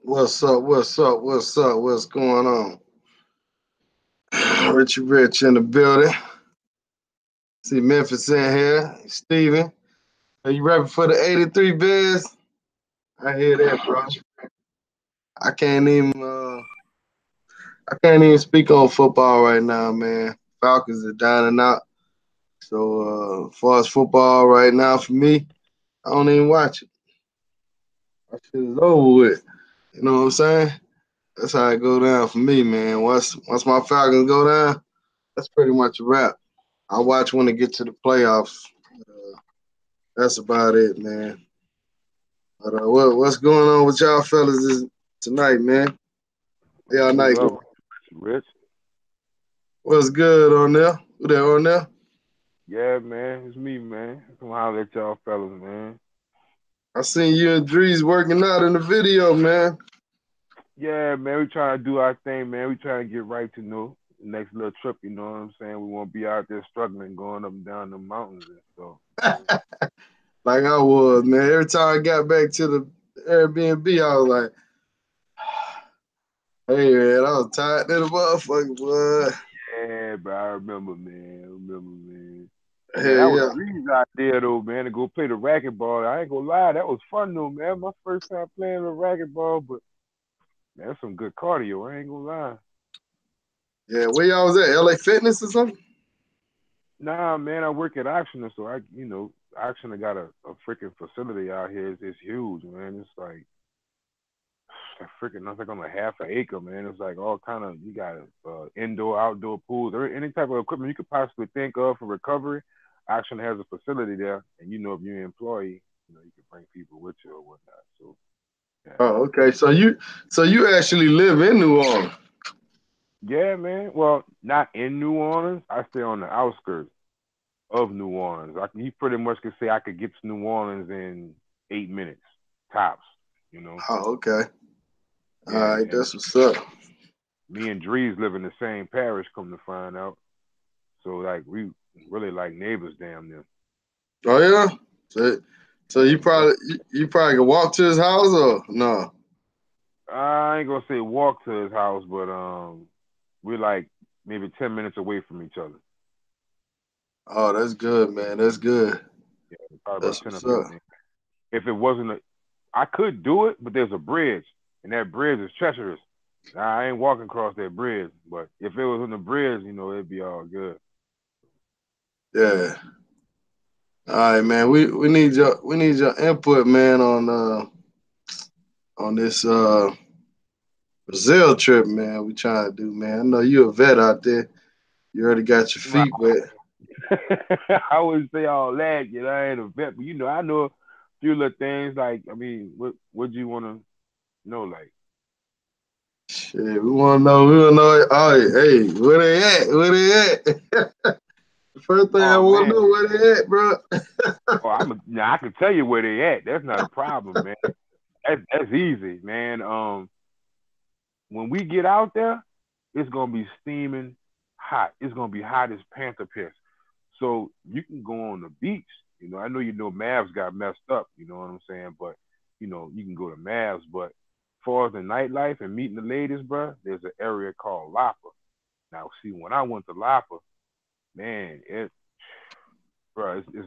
What's up? What's up? What's up? What's going on? Richie Rich in the building. See Memphis in here. Steven. Are you ready for the 83 Bears? I hear that, bro. I can't even I can't even speak on football right now, man. Falcons are down and out. So as far as football right now for me, I don't even watch it. That shit is over with. You know what I'm saying? That's how it go down for me, man. Once my Falcons go down, that's pretty much a wrap. I watch when they get to the playoffs. Uh, that's about it, man. But what's going on with y'all fellas tonight, man? How y'all What's night up, going? Rich? What's good on there? Who there on there? Yeah, man, it's me, man. Come holler at y'all fellas, man. I seen you and Drees working out in the video, man. Yeah, man, we trying to do our thing, man. We trying to get right to the next little trip. You know what I'm saying? We won't be out there struggling, going up and down the mountains and stuff. Like I was, man. Every time I got back to the Airbnb, I was like, hey, man, I was tired of the motherfucker, boy. Yeah, but I remember, man. I remember, man. Man, Hell that was yeah. Dream's idea though, man, to go play the racquetball. I ain't gonna lie, that was fun though, man. My first time playing the racquetball, but man, that's some good cardio. I ain't gonna lie. Yeah, where y'all was at? LA Fitness or something? Nah, man, I work at Auctioner, so Auctioner got a freaking facility out here. It's huge, man. It's like freaking, nothing like on a half an acre, man. It's like all kind of, you got indoor, outdoor pools, or any type of equipment you could possibly think of for recovery. Auctioner has a facility there, and if you're an employee, you can bring people with you or whatnot. So yeah, Oh, okay. So you actually live in New Orleans. yeah, man. Well, not in New Orleans. I stay on the outskirts of New Orleans. He pretty much could say I could get to New Orleans in 8 minutes tops. You know, Oh, okay. All yeah. right, And that's what's up. me and Drees live in the same parish. Come to find out, so like we really like neighbors, damn near. Oh yeah. So, so Yeah, you yeah. probably can walk to his house or no? I ain't gonna say walk to his house, but we're like maybe 10 minutes away from each other. Oh, that's good, man. That's good. Yeah, probably about That's 10 or what's up. 15. If it wasn't I could do it, but there's a bridge, and that bridge is treacherous. I ain't walking across that bridge, but if it was on the bridge, it'd be all good. Yeah. All right, man. We need your input, man, on this Brazil trip, man. We trying to do, man. I know you a vet out there. You already got your Right. feet wet. I wouldn't say all that, I ain't a vet, but I know a few little things. Like, I mean, what do you want to know? Like, Shit, we wanna know. We wanna know. Oh, hey, where they at? Where they at? First thing I oh want to man, know where they at, bro. now I can tell you where they at. That's not a problem, man. That's easy, man. When we get out there, it's gonna be steaming hot. It's gonna be hot as panther piss. So you can go on the beach. I know Mavs got messed up. You know what I'm saying? But you can go to Mavs. But as far as the nightlife and meeting the ladies, bro, there's an area called Lapa. Now, see, when I went to Lapa, man, it's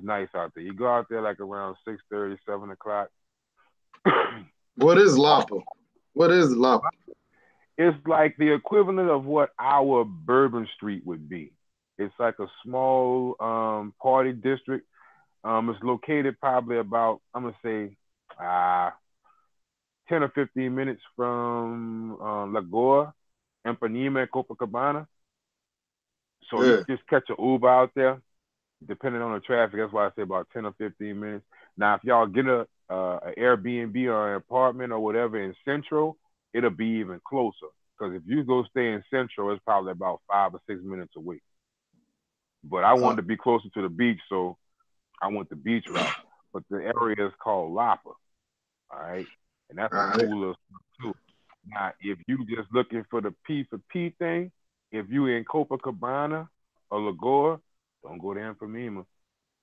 nice out there. You go out there like around 6:30, 7 o'clock. What is Lapa? What is Lapa? It's like the equivalent of what our Bourbon Street would be. It's like a small party district. It's located probably about, I'm gonna say, 10 or 15 minutes from Lagoa, Empanema, and Copacabana. So you Yeah. can just catch an Uber out there, depending on the traffic. That's why I say about 10 or 15 minutes. Now, if y'all get a Airbnb or an apartment or whatever in Central, it'll be even closer. Because if you go stay in Central, it's probably about 5 or 6 minutes away. But I Uh, wanted to be closer to the beach, so I went the beach route. But the area is called Lapa, all right? And that's all a right. cool little spot too. Now, if you just looking for the P for P thing, if you in Copacabana or Lagoa, don't go to Empanema.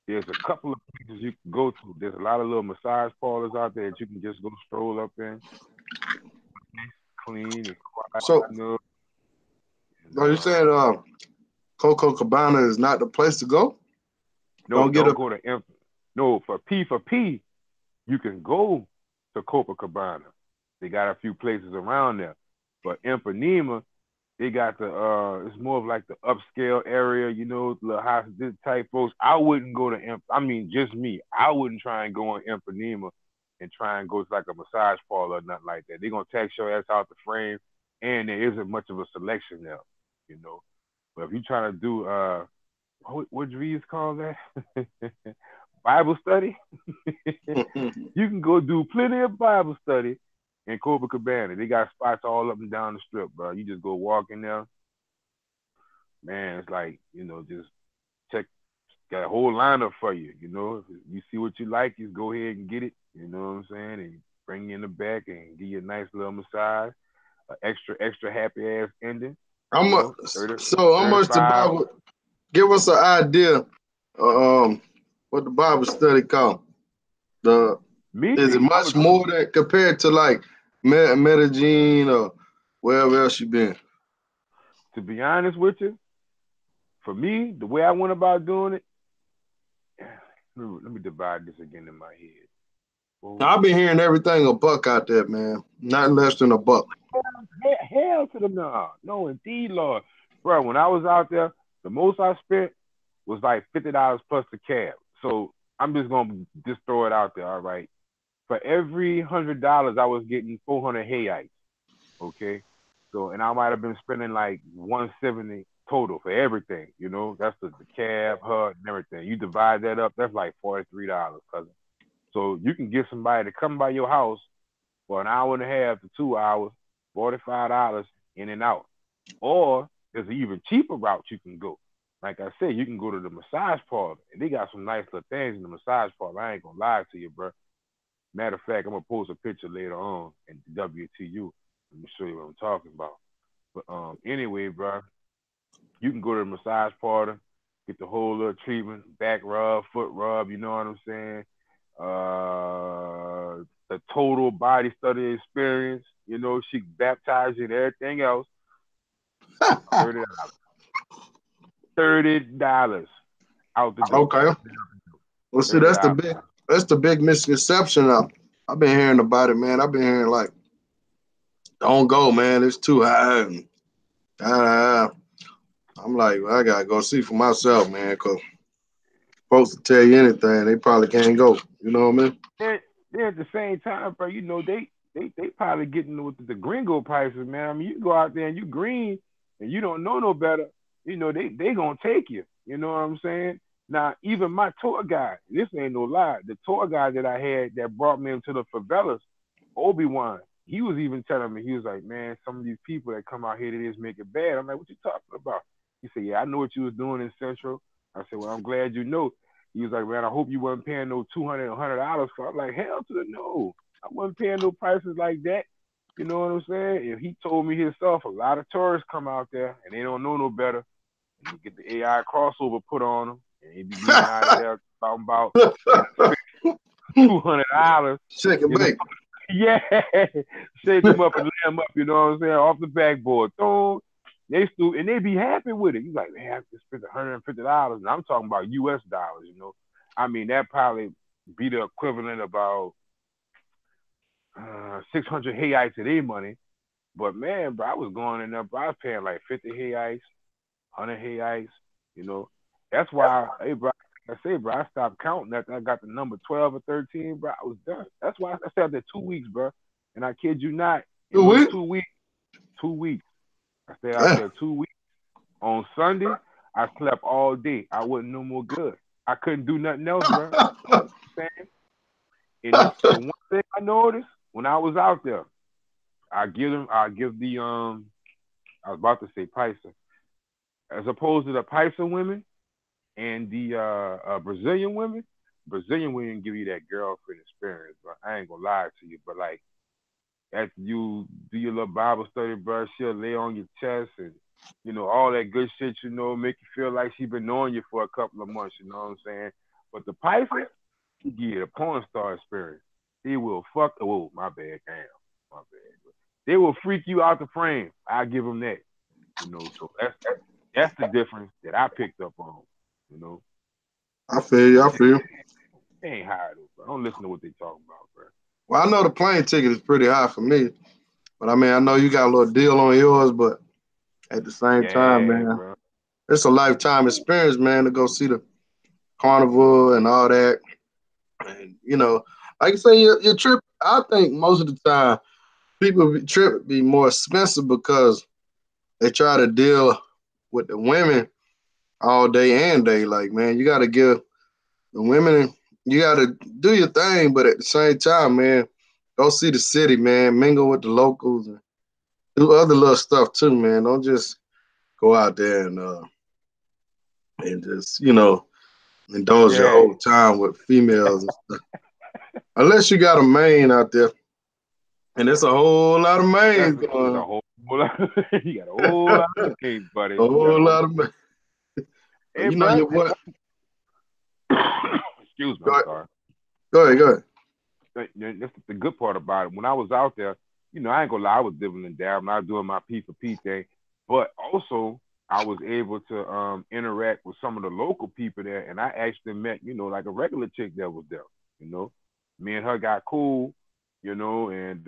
There's a couple of places you can go to. There's a lot of little massage parlors out there that you can just go stroll up in. clean and quiet. So, You know, and are you saying Coco Cabana is not the place to go? no, Don't get don't a. go to no for P. You can go to Copacabana. They got a few places around there, but Ipanema they got the it's more of like the upscale area, you know, the high this type folks. I wouldn't go to I mean just me. I wouldn't try and go on Ipanema and try and go to like a massage parlor or nothing like that. They're gonna tax your ass out the frame and there isn't much of a selection there, you know. But if you trying to do what Drees call that? Bible study? You can go do plenty of Bible study in Copacabana. They got spots all up and down the strip, bro. You just go walk in there, man, it's like, you know, just check, got a whole lineup for you. You know, if you see what you like, just go ahead and get it. You know what I'm saying? And bring you in the back and give you a nice little massage, an extra happy ass ending. How You much? know, 30, So how much the 35. Bible? Give us an idea. What the Bible study called? The Me, Is it I was much more than compared to like Medellin or wherever else you been? to be honest with you, for me, the way I went about doing it, let me divide this again in my head. Now, I've Oh, been hearing everything a buck out there, man. Not less than a buck. hell to the no. No, indeed, Lord. Bro, when I was out there, the most I spent was like $50 plus the cab. So I'm just gonna just throw it out there, all right. For every $100 I was getting 400 hayites. Okay. So and I might have been spending like 170 total for everything, you know. That's the cab, HUD, and everything. You divide that up, that's like $43, cousin. So you can get somebody to come by your house for an hour and a half to 2 hours, $45 in and out. Or there's an even cheaper route you can go. Like I said, you can go to the massage parlor, and they got some nice little things in the massage parlor. I ain't gonna lie to you, bro. Matter of fact, I'm gonna post a picture later on in WTU. Let me show you what I'm talking about. But anyway, bro, you can go to the massage parlor, get the whole little treatment, back rub, foot rub. You know what I'm saying? The total body study experience. You know, she baptized you and everything else. $30. $30 out the door. Okay. Well, see, $30. that's the big misconception now. I've been hearing about it, man. I've been hearing like, don't go, man. It's too high. Uh, I'm like, well, I gotta go see for myself, man. Cause folks to tell you anything, they probably can't go. You know what I mean? Then at the same time, bro, you know, they probably getting with the gringo prices, man. I mean, you go out there and you green and you don't know no better, you know, they gonna take you. You know what I'm saying? Now, even my tour guide, this ain't no lie, the tour guide that I had that brought me into the favelas, Obi-Wan, he was even telling me, he was like, man, some of these people that come out here, they just make it bad. I'm like, what you talking about? He said, yeah, I know what you was doing in Central. I said, well, I'm glad you know. He was like, man, I hope you wasn't paying no $200 for it. I'm like, hell to the no. I wasn't paying no prices like that. You know what I'm saying? If he told me himself, a lot of tourists come out there and they don't know no better. And they get the AI crossover put on them. And they be leaving out of there talking about they $200. Shake and You know, bake. yeah, shake them up and lay them up. You know what I'm saying? Off the backboard. Boom. They still and they be happy with it. You like, man, I just spent $150, and I'm talking about U.S. dollars. You know, I mean that probably be the equivalent of about 600 hayites of their money. But man, bro, I was going in there, bro. I was paying like 50 hayites, 100 hayites. You know, that's why, hey, bro. I say, bro, I stopped counting after I got the number 12 or 13, bro. I was done. That's why I stayed there 2 weeks, bro. And I kid you not, in You those weak? 2 weeks, 2 weeks, I stayed out Damn. there 2 weeks. On Sunday, I slept all day. I wasn't no more good. I couldn't do nothing else, bro. And the one thing I noticed when I was out there, I give the I was about to say Paisa, as opposed to the Paisa women and the Brazilian women give you that girlfriend experience, bro. I ain't gonna lie to you, but like after you do your little Bible study, bro, she'll lay on your chest and you know all that good shit, you know, make you feel like she been knowing you for a couple of months. You know what I'm saying? But the Pisces, yeah, the porn star experience. He will fuck. Oh, my bad, damn, my bad. They will freak you out the frame. I give them that. So that's the difference that I picked up on. You know, I feel you. I feel you. they ain't high though, bro. Don't listen to what they talking about, bro. Well, I know the plane ticket is pretty high for me, but I mean, I know you got a little deal on yours, but at the same time, Yeah, man, bro. it's a lifetime experience, man, to go see the carnival and all that. And like you say, your trip. I think most of the time, trip be more expensive because they try to deal with the women all day and day. Like, man, you got to give the women, you got to do your thing, but at the same time, man, go see the city, man, mingle with the locals and do other little stuff too, man. Don't just go out there and just indulge your Yeah, whole time with females and stuff. Unless you got a main out there, and it's a whole lot of that's mains there's a going. whole lot. You got a whole lot of things, buddy. A You got a whole whole. lot of mains. Hey, bro. Your what? Excuse me. Go I'm ahead. sorry. Go ahead. Go ahead. That's the good part about it. When I was out there, I ain't gonna lie, I was dibbling and dabbling. I was doing my P for P thing, but also I was able to interact with some of the local people there, and I actually met, like a regular chick that was there. You know, Me and her got cool, and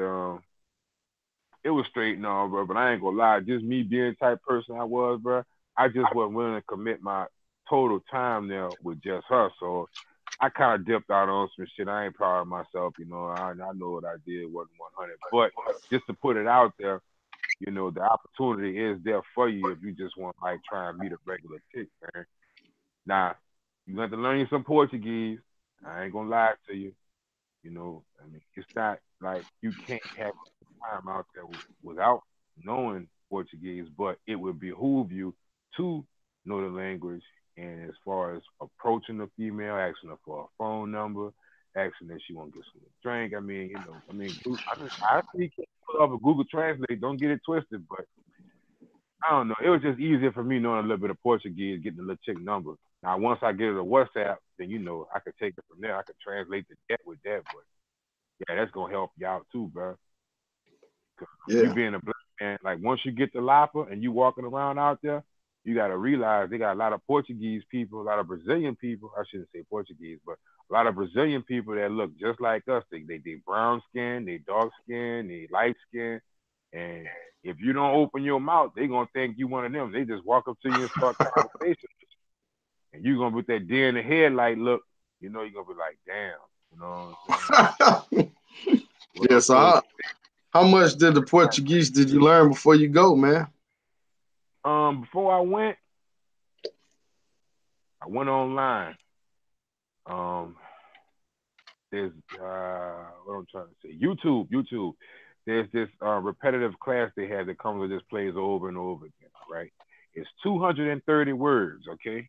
it was straight and all, bro. But I ain't gonna lie, just me being the type person I was, bro. I just wasn't willing to commit my total time there with just her. So I kind of dipped out on some shit. I ain't proud of myself, I know what I did wasn't 100, but just to put it out there, the opportunity is there for you if you just want to like try and meet a regular chick, man. Now you got to learn you some Portuguese. I ain't gonna lie to you. It's not like you can't have time out there without knowing Portuguese, but it would behoove you to know the language. And as far as approaching the female, asking her for a phone number, asking if she want to get some drink. I actually can pull up a Google Translate. Don't get it twisted, but I don't know. It was just easier for me knowing a little bit of Portuguese, getting the little chick number. Now, once I get it a WhatsApp, then I could take it from there. I could translate the that with that, but yeah, that's gonna help you out too, bro. You Yeah. being a black man, like once you get the Lapa and you walking around out there, you gotta realize they got a lot of Portuguese people, a lot of Brazilian people. I shouldn't say Portuguese, but a lot of Brazilian people that look just like us. They brown skin, they dark skin, they light skin, and if you don't open your mouth, they gonna think you one of them. They just walk up to you and start conversation, and you gonna with that deer in the headlight look. You're gonna be like, damn. You know what I'm saying? Yeah. Well, So so how much did the Portuguese did you learn before you go, man? before I went online. Um, there's what I'm trying to say. YouTube. There's this repetitive class they have that comes with just plays over and over again. Right? It's 230 words. Okay,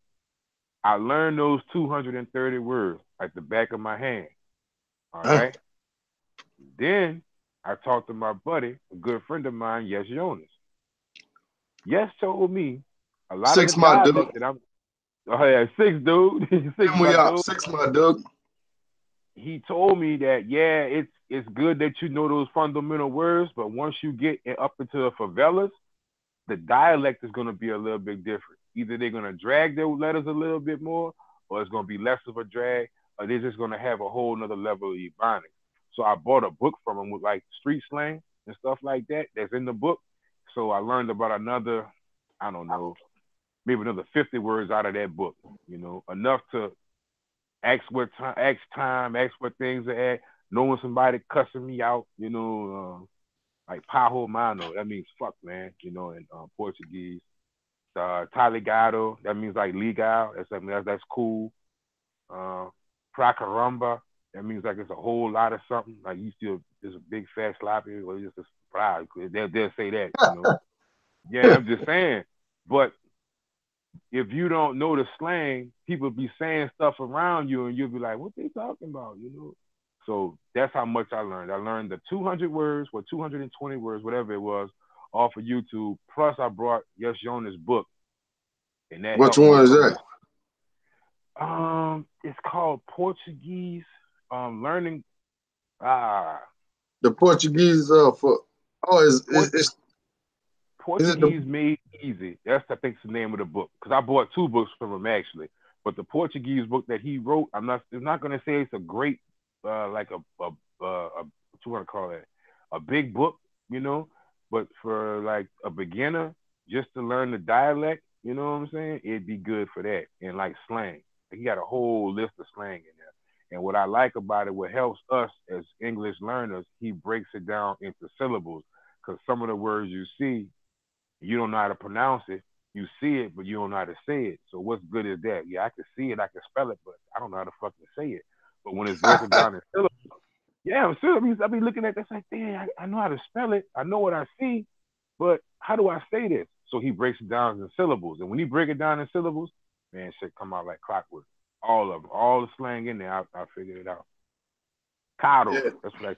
I learned those 230 words like the back of my hand. All Huh? right. Then I talked to my buddy, a good friend of mine, Yes Jonas. Yes told me a lot of the 6 months, dude. dialect that I'm. Oh yeah, six dude, six And we my out. dude. 6 months, dude. He told me that yeah, it's good that you know those fundamental words, but once you get up into the favelas, the dialect is going to be a little bit different. Either they're going to drag their letters a little bit more, or it's going to be less of a drag, or they're just going to have a whole nother level of ebonics. So I bought a book from him with like street slang and stuff like that that's in the book. So I learned about another, I don't know, maybe another 50 words out of that book. Enough to ask time, ask what things are at, knowing somebody cussing me out, like paho mano, that means fuck, man, in Portuguese. Tá ligado, that means like legal, that's cool. Uh, pra caramba, that means like it's a whole lot of something, like you still just a big fat sloppy, or just a surprise. They'll say that. Yeah, I'm just saying. But if you don't know the slang, people be saying stuff around you, and you'll be like, "What they talking about?" So that's how much I learned. I learned the 200 words, or 220 words, whatever it was, off of YouTube. Plus, I brought Yes Jonas' book, and that Which helped me one is from that? just. It's called Portuguese. Learning. Ah, The Portuguese for. Oh, Port- is it the? Portuguese Made Easy. That's I think the name of the book. Because I bought two books from him actually. But the Portuguese book that he wrote, it's not gonna say it's a great like what you want to call it, a big book, you know. But for like a beginner, just to learn the dialect, you know what I'm saying? It'd be good for that. And like slang. He got a whole list of slang in there. And what I like about it, what helps us as English learners, he breaks it down into syllables. Because some of the words you see, you don't know how to pronounce it. You see it, but you don't know how to say it. So what's good is that? Yeah, I can see it, I can spell it, but I don't know how to fucking say it. But when it's broken down in syllables, yeah, I'm sure. I be looking at this like, damn, I know how to spell it. I know what I see, but how do I say this? So he breaks it down in syllables, and when he break it down in syllables, man, shit come out like clockwork. All of them, all the slang in there, I figured it out. Cairo, Yeah, that's what I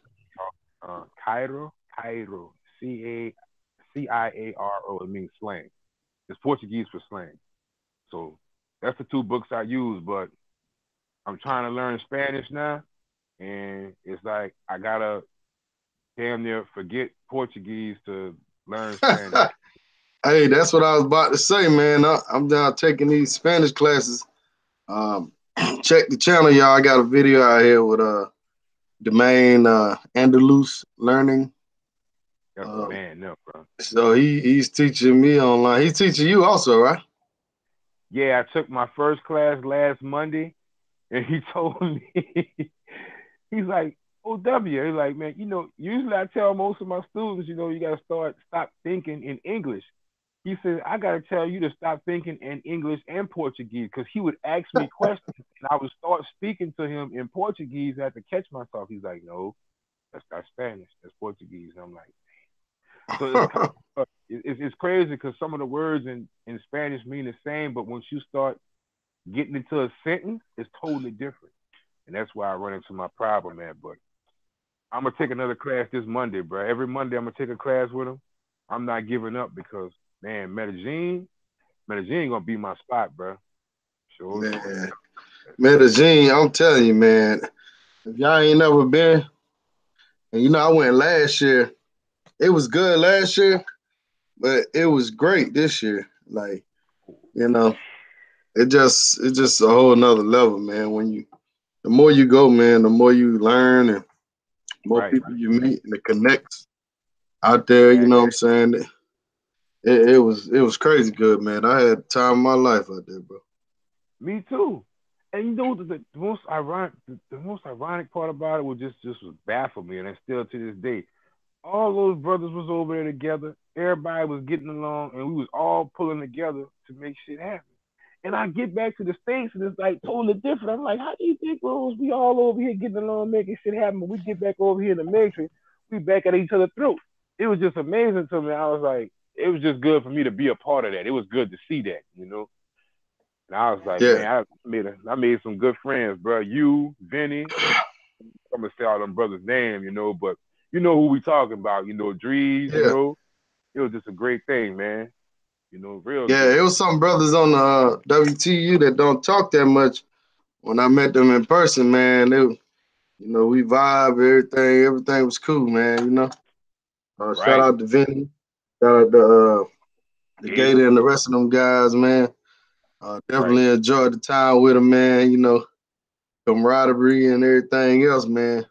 call Cairo, Cairo, Ciaro. It means slang. It's Portuguese for slang. So that's the two books I use. But I'm trying to learn Spanish now, and it's like I gotta damn near forget Portuguese to learn Spanish. yeah. Hey, that's what I was about to say, man. I'm down taking these Spanish classes. Um, check the channel, y'all. I got a video out here with the main Andalus learning. That's the Um, man, no, bro. so he's teaching me online. He's teaching you also, right? Yeah, I took my first class last Monday, and he told me, he's like, OW, he's like, man, usually I tell most of my students, you gotta stop thinking in English. He said, I gotta tell you to stop thinking in English and Portuguese, because he would ask me questions, and I would start speaking to him in Portuguese. I had to catch myself. He's like, no, that's not Spanish, that's Portuguese. And I'm like, so it's crazy because some of the words in Spanish mean the same, but once you start getting into a sentence, it's totally different. And that's why I run into my problem, man. But I'm gonna take another class this Monday, bro. Every Monday I'm gonna take a class with him. I'm not giving up because man, Medellin gonna be my spot, bro. Sure is. Man, Medellin, I'm telling you, man. If y'all ain't never been, and I went last year. It was good last year, but it was great this year. Like, you know, it's just a whole nother level, man. The more you go, man, the more you learn and more Right. people you meet and it connects out there, you Yeah, know what I'm saying? It was crazy good, man. I had the time of my life out there, bro. me too. And the most ironic part about it was just was baffled me, and it's still to this day. All those brothers was over there together. Everybody was getting along, and we was all pulling together to make shit happen. And I get back to the States, and it's like totally different. I'm like, how do you think, Rose, we all over here getting along, making shit happen, but we get back over here in the Matrix, we back at each other's throats. It was just amazing to me. I was like, it was just good for me to be a part of that. It was good to see that. And I was like, Yeah, man, I made some good friends, bro. You, Vinny, I'm gonna say all them brothers' name, but you know who we talking about, Drees, yeah, it was just a great thing, man. Real yeah. It good. was some brothers on the WTU that don't talk that much. When I met them in person, man, we vibe, everything was cool, man. Shout Right. out to Vinny, shout out to the Gator. Gator and the rest of them guys, man. Right. Definitely enjoyed the time with them, man. Camaraderie and everything else, man.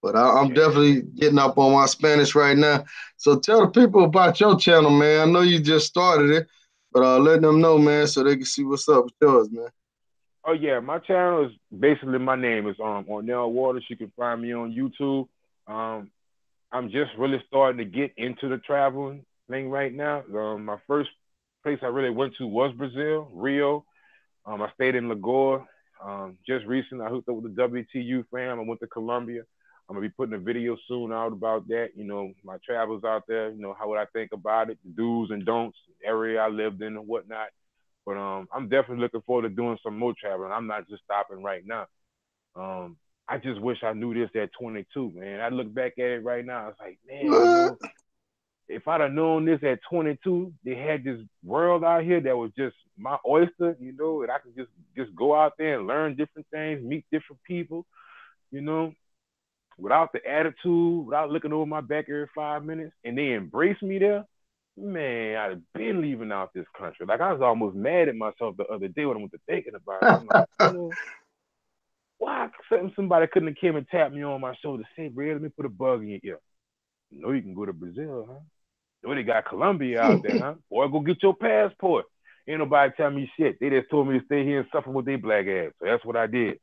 But I'm Yeah. definitely getting up on my Spanish right now. So tell the people about your channel, man. I know you just started it, but let them know, man, so they can see what's up with yours, man. Oh yeah, my channel is basically my name is Ornell Waters. You can find me on YouTube. Um, I'm just really starting to get into the traveling thing right now. My first place I really went to was Brazil, Rio. I stayed in Lagoa. Just recently, I hooked up with the WTU fam. I went to Colombia. I'm gonna be putting a video soon out about that. My travels out there. How would I think about it, the do's and don'ts, the area I lived in and whatnot. But I'm definitely looking forward to doing some more traveling. I'm not just stopping right now. Um, I just wish I knew this at 22, man. I look back at it right now. I was like, man, What? if I'd have known this at 22, they had this world out here that was just my oyster, and I could just go out there and learn different things, meet different people, you know. without the attitude, without looking over my back every 5 minutes, and they embrace me there, man, I'd have been leaving out this country. Like I was almost mad at myself the other day when I went to thinking about it. I'm like, why somebody couldn't have came and tapped me on my shoulder, say, "Bro, let me put a bug in your ear. You know you can go to Brazil, huh? You know they got Colombia out there, huh? Boy, go get your passport." Ain't nobody tell me shit. They just told me to stay here and suffer with their black ass. So that's what I did,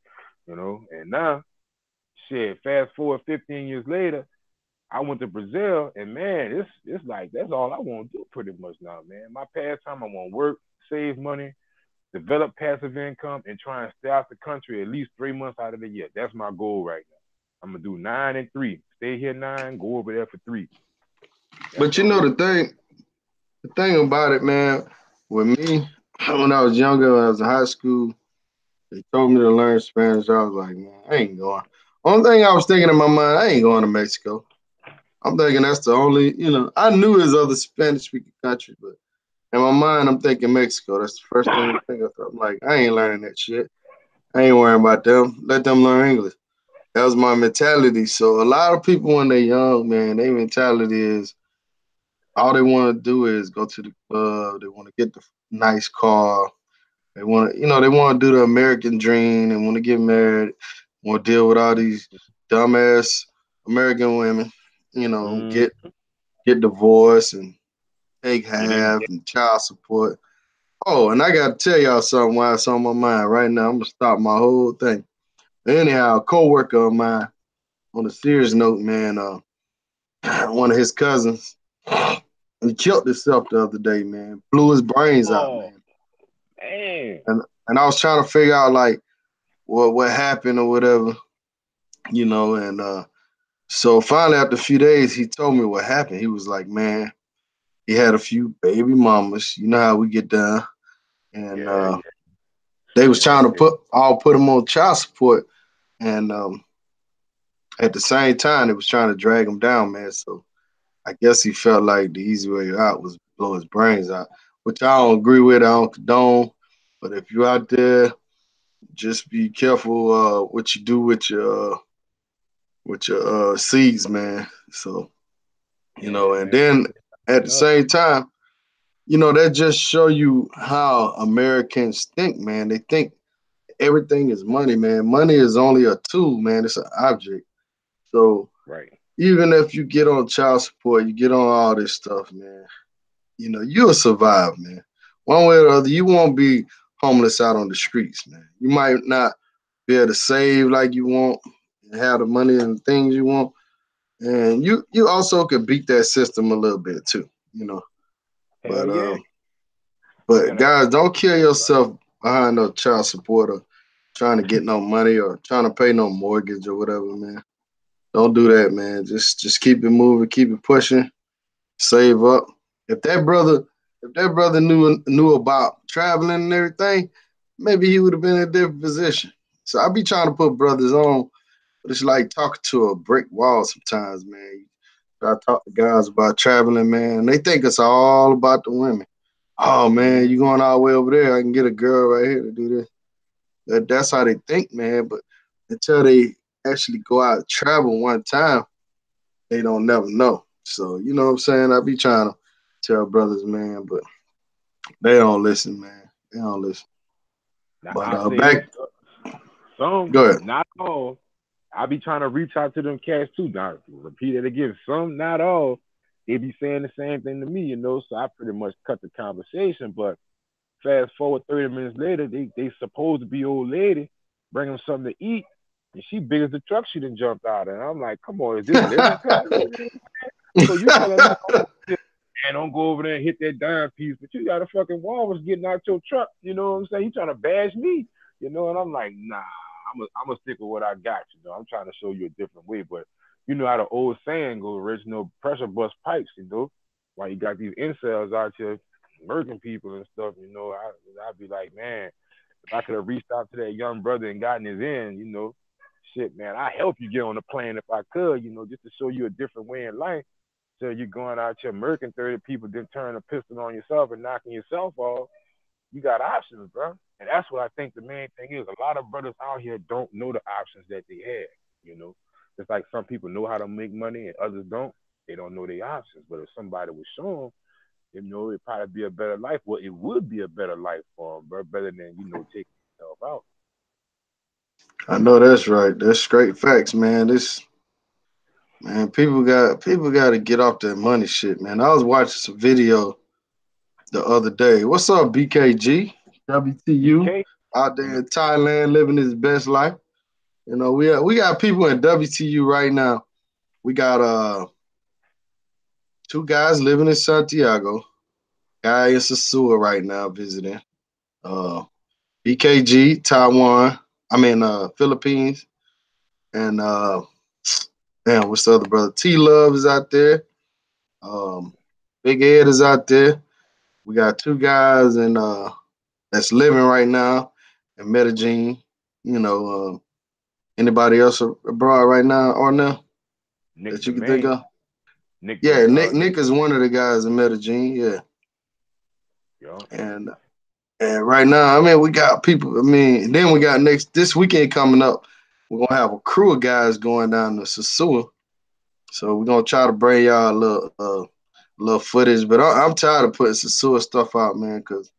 And now, shit, fast forward 15 years later, I went to Brazil, and man, it's like that's all I want to do pretty much now, man. My pastime, I want to work, save money, develop passive income, and try and stay out the country at least 3 months out of the year. That's my goal right now. I'm gonna do 9 and 3. Stay here 9, go over there for 3. That's But what I'm looking. the thing about it, man, with me, when I was younger, when I was in high school, they told me to learn Spanish. I was like, man, I ain't going. Only thing I was thinking in my mind, I ain't going to Mexico. I'm thinking that's the only, I knew there's other Spanish speaking countries, but in my mind, I'm thinking Mexico. That's the first thing I think of. I'm like, I ain't learning that shit. I ain't worrying about them. Let them learn English. That was my mentality. So a lot of people when they're young, man, their mentality is all they want to do is go to the club. They want to get the nice car. They want to, they want to do the American dream. They want to get married. Want to deal with all these dumbass American women. mm, Get divorced and take get in. half and child support. Oh, and I got to tell y'all something while it's on my mind right now. I'm gonna stop my whole thing. Anyhow, a coworker of mine, on a serious note, man, one of his cousins, he killed himself the other day, man. Blew his brains out, Oh man. man, And I was trying to figure out like what happened or whatever, and so finally after a few days he told me what happened. He was like, man, he had a few baby mamas. You know how we get down. And yeah, yeah, they was man, trying that to shit. put him on child support. And at the same time, they was trying to drag him down, man. So I guess he felt like the easy way out was blow his brains out, which I don't agree with. I don't condone. But if you're out there, just be careful what you do with your seeds, man. So Yeah, and man, then at the up. same time, that just show you how Americans think, man. They think everything is money, man. Money is only a tool, man. It's an object. So Right. even if you get on child support, you get on all this stuff, man. You'll survive, man. One way or the other, you won't be homeless out on the streets, man. You might not be able to save like you want and have the money and the things you want. And you also could beat that system a little bit too. Hell But yeah, you but gotta guys, have don't that, kill bro. yourself behind no child support or trying to get no money or trying to pay no mortgage or whatever, man. Don't do that, man. Just keep it moving, keep it pushing, save up. If that brother, if that brother knew about traveling and everything, maybe he would have been in a different position. So I be trying to put brothers on, but it's like talking to a brick wall sometimes, man. I talk to guys about traveling, man. They think it's all about the women. Oh man, Mm, you going all the way over there? I can get a girl right here to do this. That's how they think, man. But until they actually go out and travel one time, they don't never know. So you know what I'm saying? I be trying to tell brothers, man, but they don't listen, man. They don't listen. now But I'll say this: back, some, go ahead. not all. I be trying to reach out to them cats too. Now, repeat it again. Some, not all. They be saying the same thing to me. So I pretty much cut the conversation. But fast forward 30 minutes later, they supposed to be old lady, bring them something to eat, and she big as the truck she done jumped out. And I'm like, come on, is this living class? So you telling me and don't go over there and hit that dime piece, but you got a fucking walrus getting out your truck. You know what I'm saying? You trying to bash me, and I'm like, nah, I'm gonna stick with what I got. I'm trying to show you a different way, but you know how the old saying goes, original pressure bust pipes. Why you got these incels out here murdering people and stuff. I'd be like, man, if I could have reached out to that young brother and gotten his in, shit, man, I help you get on the plane if I could, just to show you a different way in life. So you're going out here murking 30 people, then turning a pistol on yourself and knocking yourself off. You got options, bro. And that's what I think the main thing is. A lot of brothers out here don't know the options that they have. Just like some people know how to make money and others don't. They don't know their options. But if somebody would show them, it'd probably be a better life. Well, it would be a better life for them, bro, better than taking yourself out. I know that's right. That's straight facts, man. This man, people got to get off that money shit, man. I was watching some video the other day. What's up, BKG? WTU BK, out you there know, in Thailand living his best life. We got people in WTU right now. We got two guys living in Santiago. Guy in Sasua right now visiting. Uh, BKG, Taiwan. I mean Philippines. And damn, what's the other brother? T Love is out there. Um, Big Ed is out there. We got two guys in that's living right now in Medellin. Anybody else abroad right now or now Nick that the you can think main, of? Nick the Yeah, Nick Nick, Nick is one of the guys in Medellin. Yeah, yo, and right now, I mean, we got people. I mean, then we got next this weekend coming up. We're gonna have a crew of guys going down to Sasua. So we're gonna try to bring y'all a little footage. But I'm tired of putting Sasua stuff out, man, because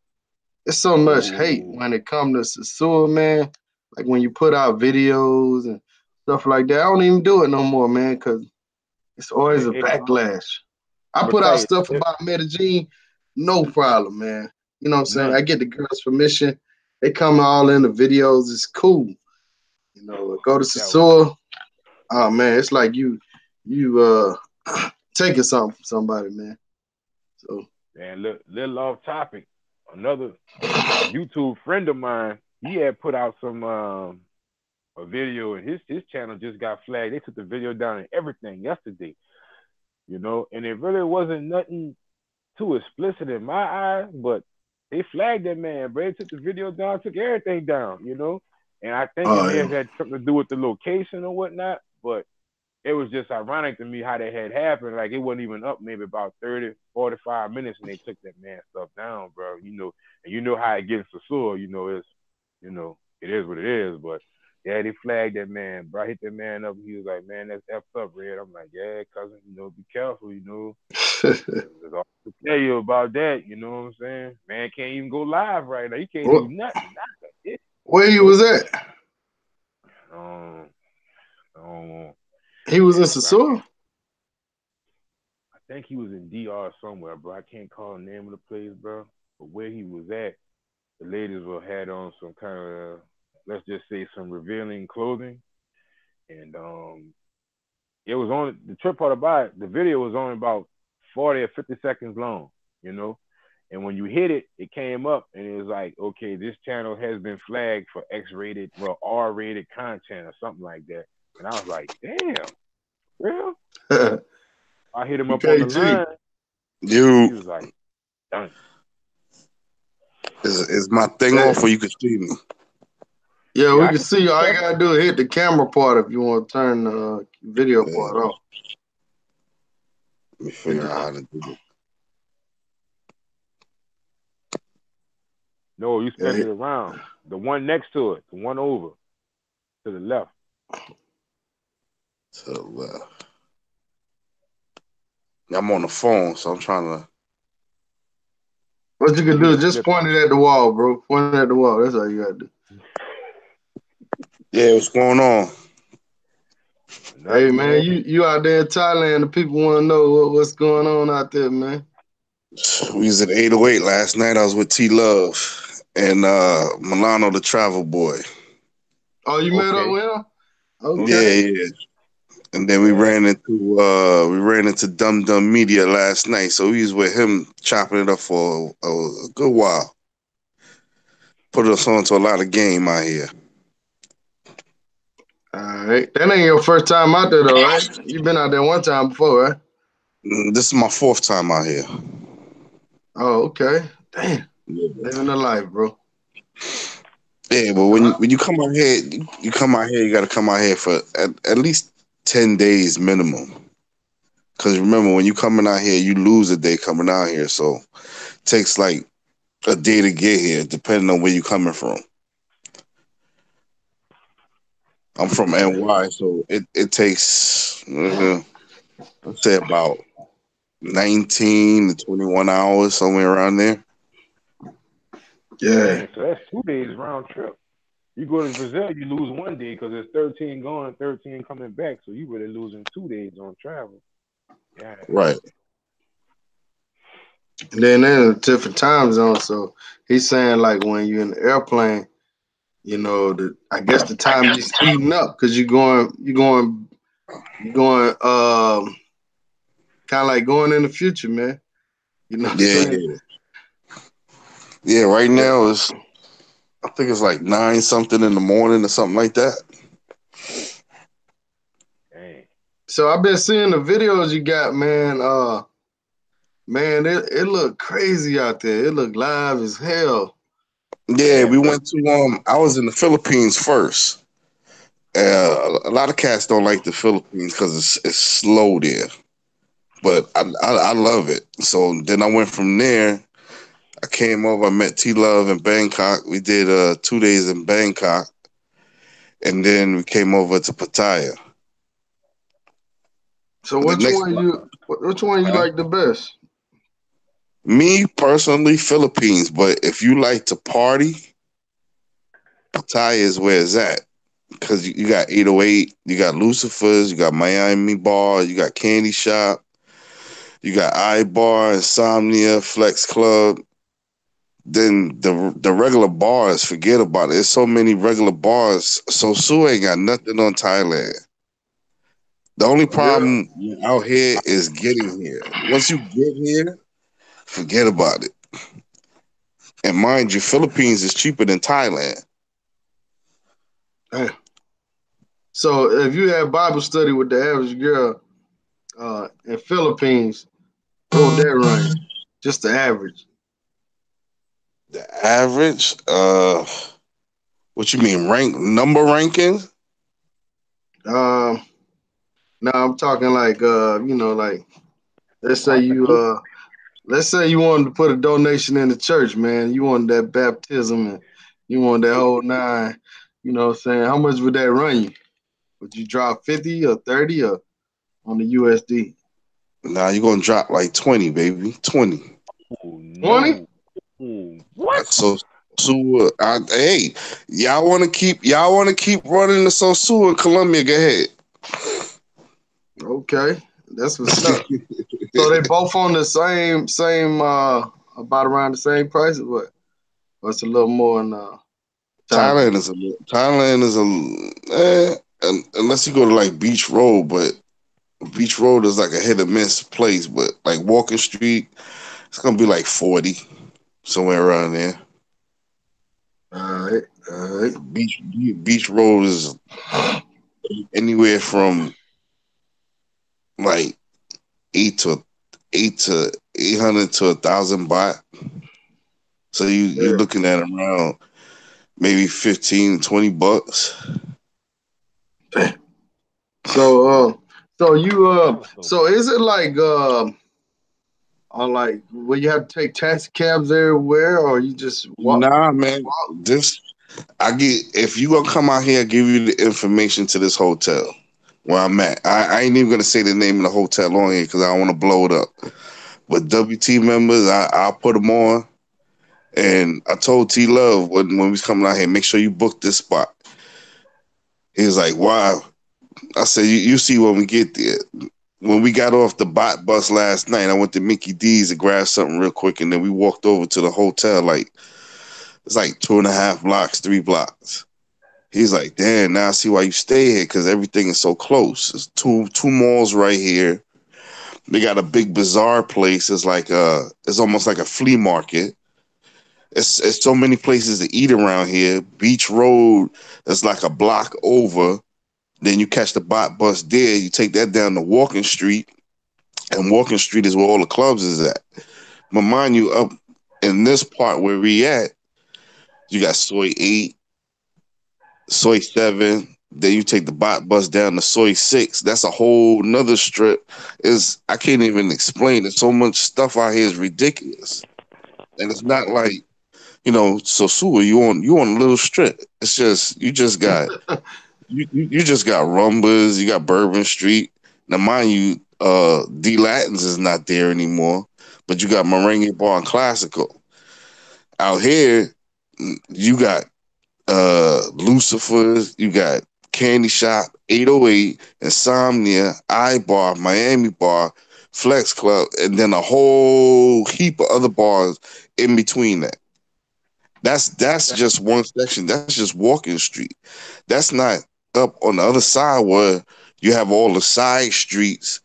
it's so much hate ooh, when it comes to Sasua, man. Like when you put out videos and stuff like that, I don't even do it no more, man, because it's always a it, backlash. I I'm gonna put tell out you, stuff about Medellin, no problem, man. You know what I'm saying? I none. get the girls' permission. They come all in the videos. It's cool. Go to That Sasua. Oh man, it's like you taking something from somebody, man. So man, little off topic. Another YouTube friend of mine, he had put out some a video, and his channel just got flagged. They took the video down and everything yesterday, and it really wasn't nothing too explicit in my eyes, but they flagged that man, bro. They took the video down, took everything down. And I think it oh may yeah. have had something to do with the location or whatnot, but it was just ironic to me how that had happened. Like it wasn't even up maybe about 30, 45 minutes and they took that man stuff down, bro. And you know how it gets to sore, it is what it is. But yeah, they flagged that man, bro. I hit that man up. He was like, man, that's effed up, Red. I'm like, yeah, cousin, be careful. There's all to tell you about that, you know what I'm saying? Man can't even go live right now. He can't do Wh- nothing. Nothing. Where You he know? was at? Um, um, He was in damn, bro. Sasua? I think he was in DR somewhere, bro. I can't call the name of the place, bro. But where he was at, the ladies will had on some kind of, let's just say, some revealing clothing, and it was on the trip part about it. The video was only about 40 or 50 seconds long, you know. And when you hit it, it came up and it was like, okay, this channel has been flagged for X-rated, well, R-rated content or something like that. And I was like, damn, real? I hit him up on the BKG. line. You He was like, done. is my thing Yeah. off, or you can see me? Yeah, Yeah, we I can can see see you, you. All you cousin. gotta do is hit the camera part if you want to turn the video Yeah, part off. let me figure out Yeah. how to do it. No, you spent Yeah. it around. The one next to it, the one over to the left. So I'm on the phone, so I'm trying to. What you can You do need is to just flip point it at the wall, bro. Point it at the wall. That's all you gotta do. Yeah, what's going on? Hey nothing, man, man. you out there in Thailand, the people want to know what's going on out there, man. We was at 808 last night. I was with T Love and Milano, the travel boy. Oh, you met up Okay, with him? Yeah, Okay. okay. yeah. And then we Yeah. ran into Dum Dum Media last night. So we was with him chopping it up for a good while. Put us on to a lot of game out here. All right. That ain't your first time out there though, right? You been out there one time before, right? This is my fourth time out here. Oh, okay. Damn. Yeah. Living the life, bro. Yeah, but when you come out here, you come out here. You got to come out here for at least 10 days minimum. Because remember, when you coming out here, you lose a day coming out here. So it takes like a day to get here, depending on where you coming from. I'm from Okay. NY, so it takes let's say about 19 to 21 hours, somewhere around there. Yeah. Dang, so that's 2 days round trip. You go to Brazil, you lose one day because it's 13 going, 13 coming back. So you really losing 2 days on travel. Yeah. Right. And then they're in a different time zone. So he's saying like when you're in the airplane, I guess the time be speeding up because you're going kind of like going in the future, man. You know what I'm Yeah, saying? yeah. Right Yeah. now is I think it's like 9 something in the morning or something like that. Dang. So I've been seeing the videos you got, man. Man, it looked crazy out there. It looked live as hell. Yeah, Yeah, we bro. went to I was in the Philippines first. A lot of cats don't like the Philippines because it's slow there, but I love it. So then I went from there. I came over. I met T Love in Bangkok. We did 2 days in Bangkok, and then we came over to Pattaya. So The next, which one you like the best? me personally, Philippines. But if you like to party, Pattaya is where it's at. Because you got 808, you got Lucifer's, you got Miami Bar, you got Candy Shop, you got iBar, Insomnia, Flex Club. Then the regular bars, forget about it. There's so many regular bars. So Sue ain't got nothing on Thailand. The only Yeah. problem out here is getting here. Once you get here, forget about it. And mind you, Philippines is cheaper than Thailand. Damn. So if you had Bible study with the average girl in Philippines, what would that range? Just the average. The average, what you mean, number ranking? Um, now I'm talking like like let's say you Prostitute. let's say you wanted to put a donation in the church, man. You wanted that baptism and you want that whole nine. You know what I'm saying? How much would that run you? Would you drop 50 or 30 or on the USD? Nah, you're gonna drop like 20, baby. 20. Oh 20? no. Oh, what? Hey, y'all wanna keep running the Sosua in Colombia, go ahead. Okay. That's what's up. So they both on the same about around the same price or what? Or it's a little more in Thailand. Thailand is unless you go to like Beach Road, but Beach Road is like a hit or miss place, but like Walking Street, it's gonna be like 40, somewhere around there. Alright, alright. Beach Beach Road is anywhere from like eight to 800 to 1,000 baht. So you're Yeah. looking at around maybe 15 to 20 bucks. So so you Damn, so so is it like on like where you have to take taxi cabs everywhere or you just Nah, man. walk? This I get if you gonna come out here, I give you the information to this hotel where I'm at. I ain't even gonna say the name of the hotel on here because I don't want to blow it up. But WT members, I'll put them on. And I told T Love when we was coming out here, make sure you book this spot. He was like, "Wow." I said, "You see when we get there." When we got off the bot bus last night, I went to Mickey D's to grab something real quick, and then we walked over to the hotel. Like it's like 2.5 blocks, 3 blocks. He's like, "Damn, now I see why you stay here because everything is so close. It's two malls right here. They got a big bazaar place. It's almost like a flea market. It's so many places to eat around here. Beach Road is like a block over. Then you catch the bot bus there. You take that down to Walking Street, and Walking Street is where all the clubs is at. But mind you, up in this part where we at, you got Soy 8, Soy 7. Then you take the bot bus down to Soy 6. That's a whole nother strip. Is I can't even explain it. So much stuff out here is ridiculous, and it's not like. So Sua, you on a little strip. It's just you just got You just got Rumbas, you got Bourbon Street. Now, mind you, D Latins is not there anymore, but you got Merengue Bar and Classical. Out here, you got Lucifer's, you got Candy Shop, 808, Insomnia, iBar, Miami Bar, Flex Club, and then a whole heap of other bars in between that. That's just one section. That's just Walking Street. That's not up on the other side where you have all the side streets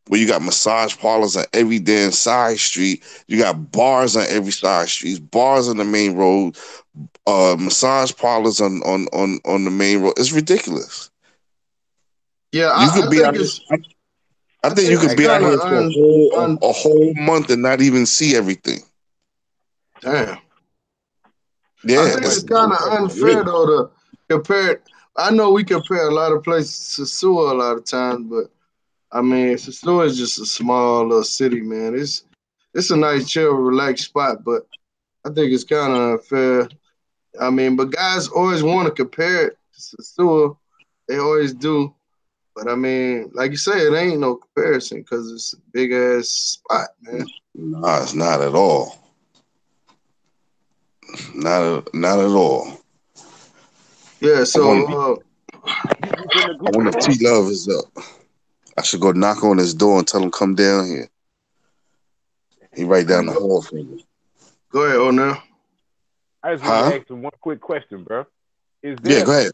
where you got massage parlors on every damn side street. You got bars on every side street, bars on the main road, massage parlors on the main road. It's ridiculous. Yeah, You could I be out think here. it's I I think you think could it's be out kind of here for a whole month and not even see everything. damn. I Yeah, think it's it's kind of unfair weird. though to compare. I know we compare a lot of places to Sua a lot of times, but I mean, Sua is just a small little city, man. It's a nice, chill, relaxed spot, but I think it's kind of unfair. I mean, but guys always want to compare it to Sua. They always do. But I mean, like you say, it ain't no comparison because it's a big ass spot, man. Nah, it's not at all. Not at all. Yeah, I wonder. so You been to I wonder if T Gusto? Love is up. I should go knock on his door and tell him come down here. He right down the go, hall from me. go ahead, oh now. I just want to Huh? ask him one quick question, bro. Is Yeah, there go ahead.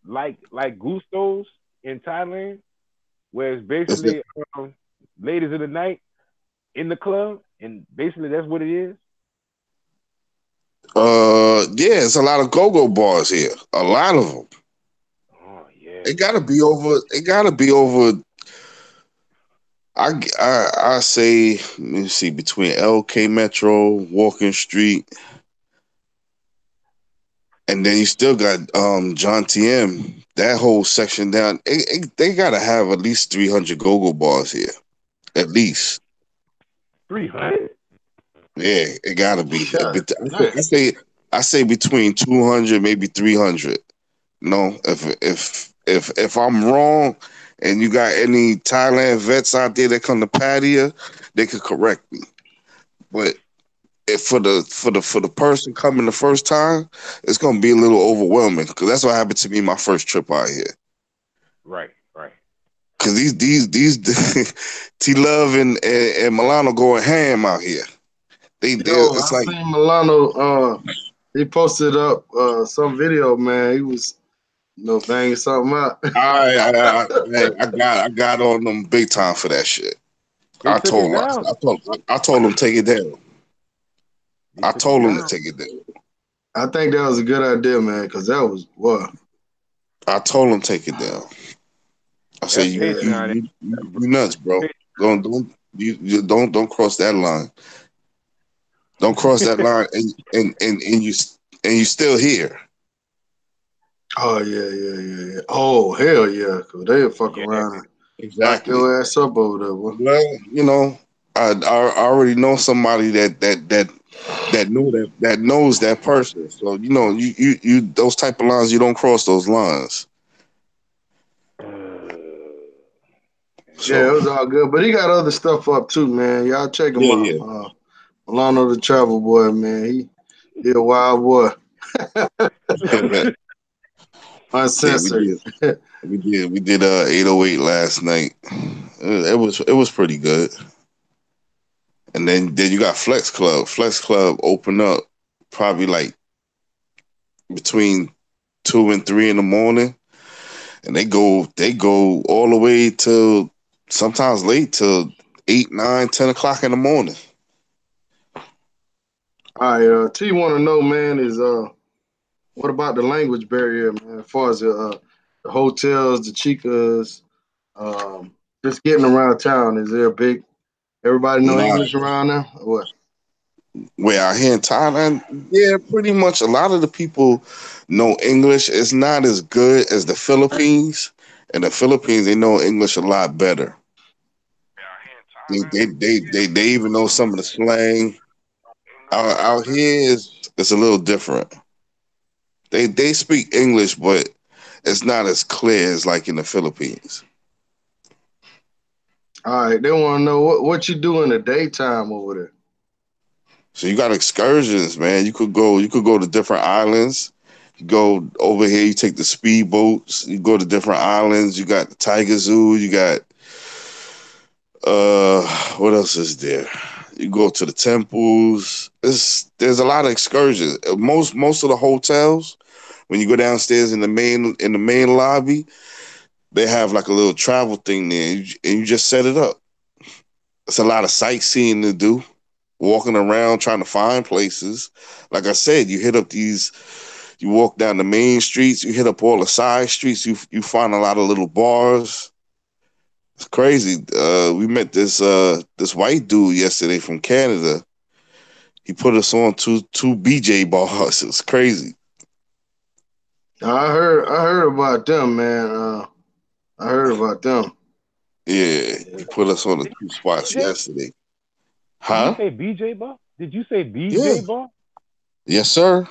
like Gustos in Thailand, where it's Is it? basically ladies of the night in the club, and basically that's what it is? Yeah, it's a lot of go-go bars here. A lot of them. Oh yeah, It gotta be over. It gotta be over. I say, let me see, between LK Metro, Walking Street, and then you still got John TM. That whole section down. They gotta have at least 300 go-go bars here. At least. 300. Yeah, it gotta be. God damn. I say between 200, maybe 300. No, if I'm wrong, and you got any Thailand vets out there that come to Pattaya, they could correct me. But if for the person coming the first time, it's gonna be a little overwhelming because that's what happened to me my first trip out here. Right, right. Cause these T Love and Milano going ham out here. They Yo, it's I like seen Milano. He posted up some video, man. He was, banging something out. I got on them big time for that shit. They took it down. I told him take it down. They I took it told him to down. take it down. I think that was a good idea, man, because that was what. I told him take it down. I said That Yeah, Patreon, you nuts, bro. Don't cross that line. Don't cross that line, and you still here. oh yeah. Oh hell yeah, cause they'll fuck yeah, around and lock Exactly. your ass up over there, boy. Well, I already know somebody that knows that person. So you those type of lines you don't cross those lines. Yeah, it So was all good, but he got other stuff up too, man. Y'all check him out. yeah, Milano the Travel Boy, man. He a wild boy, yeah. Yeah, uncensored. we did 808 last night. It was pretty good. And then you got Flex Club. Flex Club open up probably like between 2 and 3 in the morning, and they go all the way to sometimes late to 8, 9, 10 o'clock in the morning. All right, T want to know, man, is what about the language barrier, man? As far as the hotels, the chicas, um, just getting around town. Is there a big? Everybody know Nah, English around there? Or what? we're out here in Thailand. Yeah, pretty much a lot of the people know English. It's not as good as the Philippines. In the Philippines, they know English a lot better. They even know some of the slang. Out here is it's a little different. They speak English, but it's not as clear as like in the Philippines. All right, they want to know what you do in the daytime over there. So you got excursions, man. You could go to different islands. You go over here, you take the speedboats, you go to different islands, you got the Tiger Zoo, you got uh what else is there? You go to the temples. There's a lot of excursions. Most of the hotels, when you go downstairs in the main lobby, they have like a little travel thing there, and you just set it up. It's a lot of sightseeing to do, walking around trying to find places. Like I said, you walk down the main streets, you hit up all the side streets, you find a lot of little bars. It's crazy. We met this white dude yesterday from Canada. He put us on two BJ bars. It was crazy. I heard about them, man. I heard about them. Yeah, he put us on the Did two spots BJ? yesterday. Did you Huh? say BJ bar? Did you say Yeah. BJ bar? Yes, sir.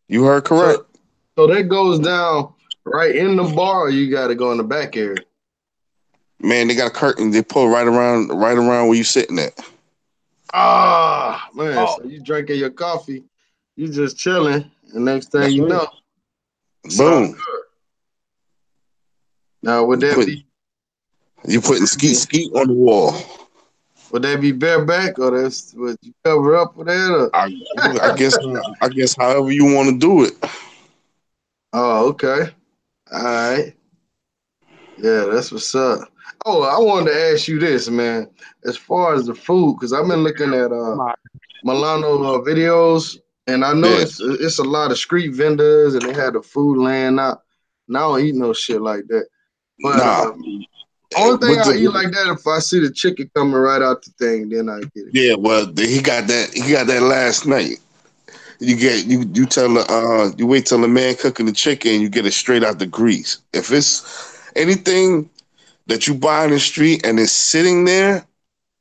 You heard correct. So that goes down right in the bar. Or you got to go in the back area. Man, they got a curtain. They pull right around where you sitting at. Ah, man. Oh, So you drinking your coffee, you just chilling, and next thing That's you right. know, it's all Boom. good. Now, would You that put be you putting skeet skeet on the wall. would that be bareback, or that's would you cover up with that? I guess however you want to do it. Oh, okay. All right. Yeah, that's what's up. Oh, I wanted to ask you this, man. As far as the food, because I've been looking at my Milano videos, and I Yeah. noticed it's a lot of street vendors, and they had the food laying out. And I don't eat no shit like that. But Nah. only thing With I eat the like that if I see the chicken coming right out the thing, then I get it. Yeah, well, he got that last night. You tell the you wait till the man cooking the chicken, you get it straight out the grease. If it's anything that you buy in the street and it's sitting there,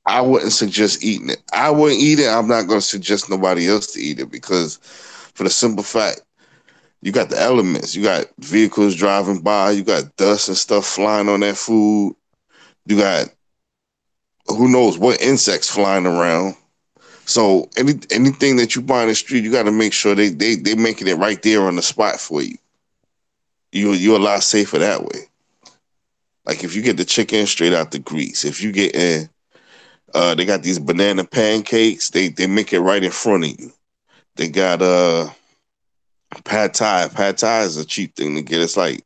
I wouldn't suggest eating it. I wouldn't eat it. I'm not going to suggest nobody else to eat it because, for the simple fact, you got the elements. You got vehicles driving by. You got dust and stuff flying on that food. You got who knows what insects flying around. So anything that you buy in the street, you got to make sure they making it right there on the spot for you. You're a lot safer that way. Like if you get the chicken straight out the grease, if you get in, they got these banana pancakes. They make it right in front of you. They got pad thai. Pad thai is a cheap thing to get. It's like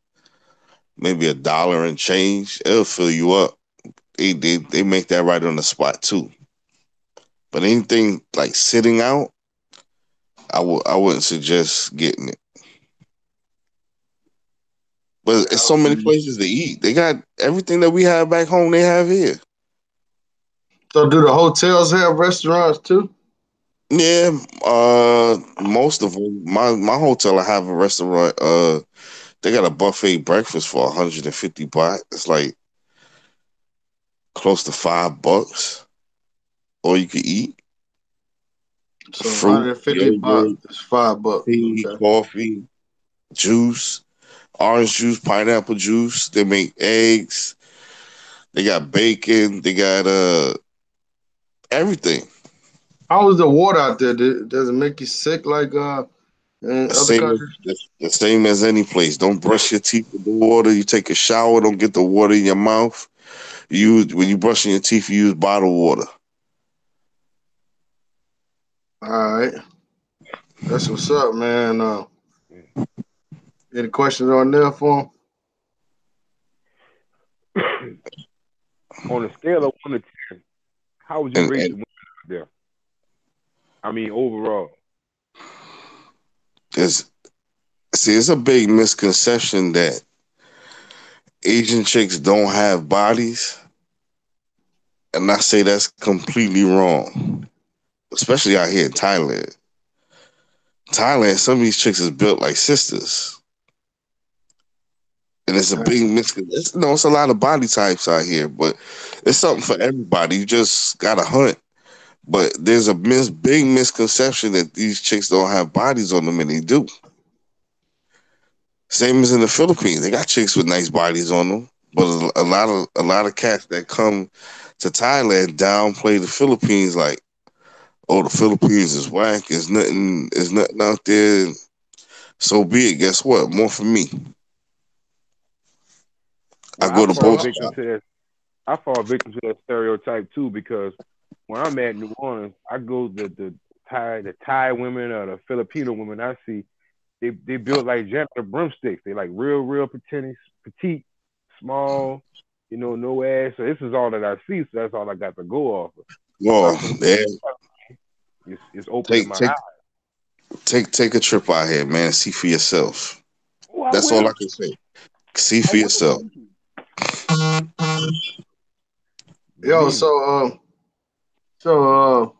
maybe $1 and change. It'll fill you up. They make that right on the spot too. But anything like sitting out, I wouldn't suggest getting it. But it's so many places to eat. They got everything that we have back home. They have here. So do the hotels have restaurants too? Yeah, most of them. My hotel, I have a restaurant. They got a buffet breakfast for 150 baht. It's like close to $5. All you can eat: So fruit, 150 baht yogurt, is $5. tea, Okay. coffee, juice, orange juice, pineapple juice. They make eggs. They got bacon. They got everything. How is the water out there? Does it make you sick like in The other same as countries? the same as any place. Don't brush your teeth with the water. You take a shower. Don't get the water in your mouth. When you brushing your teeth, you use bottled water. All right. That's what's up, man. Any questions on there for him? on a scale of 1 to 10, how would you rate And the women out there? I mean, overall. it's see, it's a big misconception that Asian chicks don't have bodies, and I say that's completely wrong. Especially out here in Thailand. Thailand, some of these chicks is built like sisters. And it's a Okay. big misconception. No, it's a lot of body types out here, but it's something for everybody. You just gotta hunt. But there's a big misconception that these chicks don't have bodies on them, and they do. Same as in the Philippines, they got chicks with nice bodies on them, but a lot of cats that come to Thailand downplay the Philippines like, oh, the Philippines is whack. There's nothing out there. So be it. Guess what? More for me. I Well, go I to fall both victim spots. to that. I fall victim to that stereotype too because when I'm at New Orleans, I go the Thai women or the Filipino women I see they built like janitor broomsticks. They like real petite, small, no ass. So this is all that I see. So that's all I got to go off of. Well, So yeah, it's opening take my take eyes. take a trip out here, man. See for yourself. Oh, I That's all will. I can say. See I for will. yourself. Yo, Believe me. so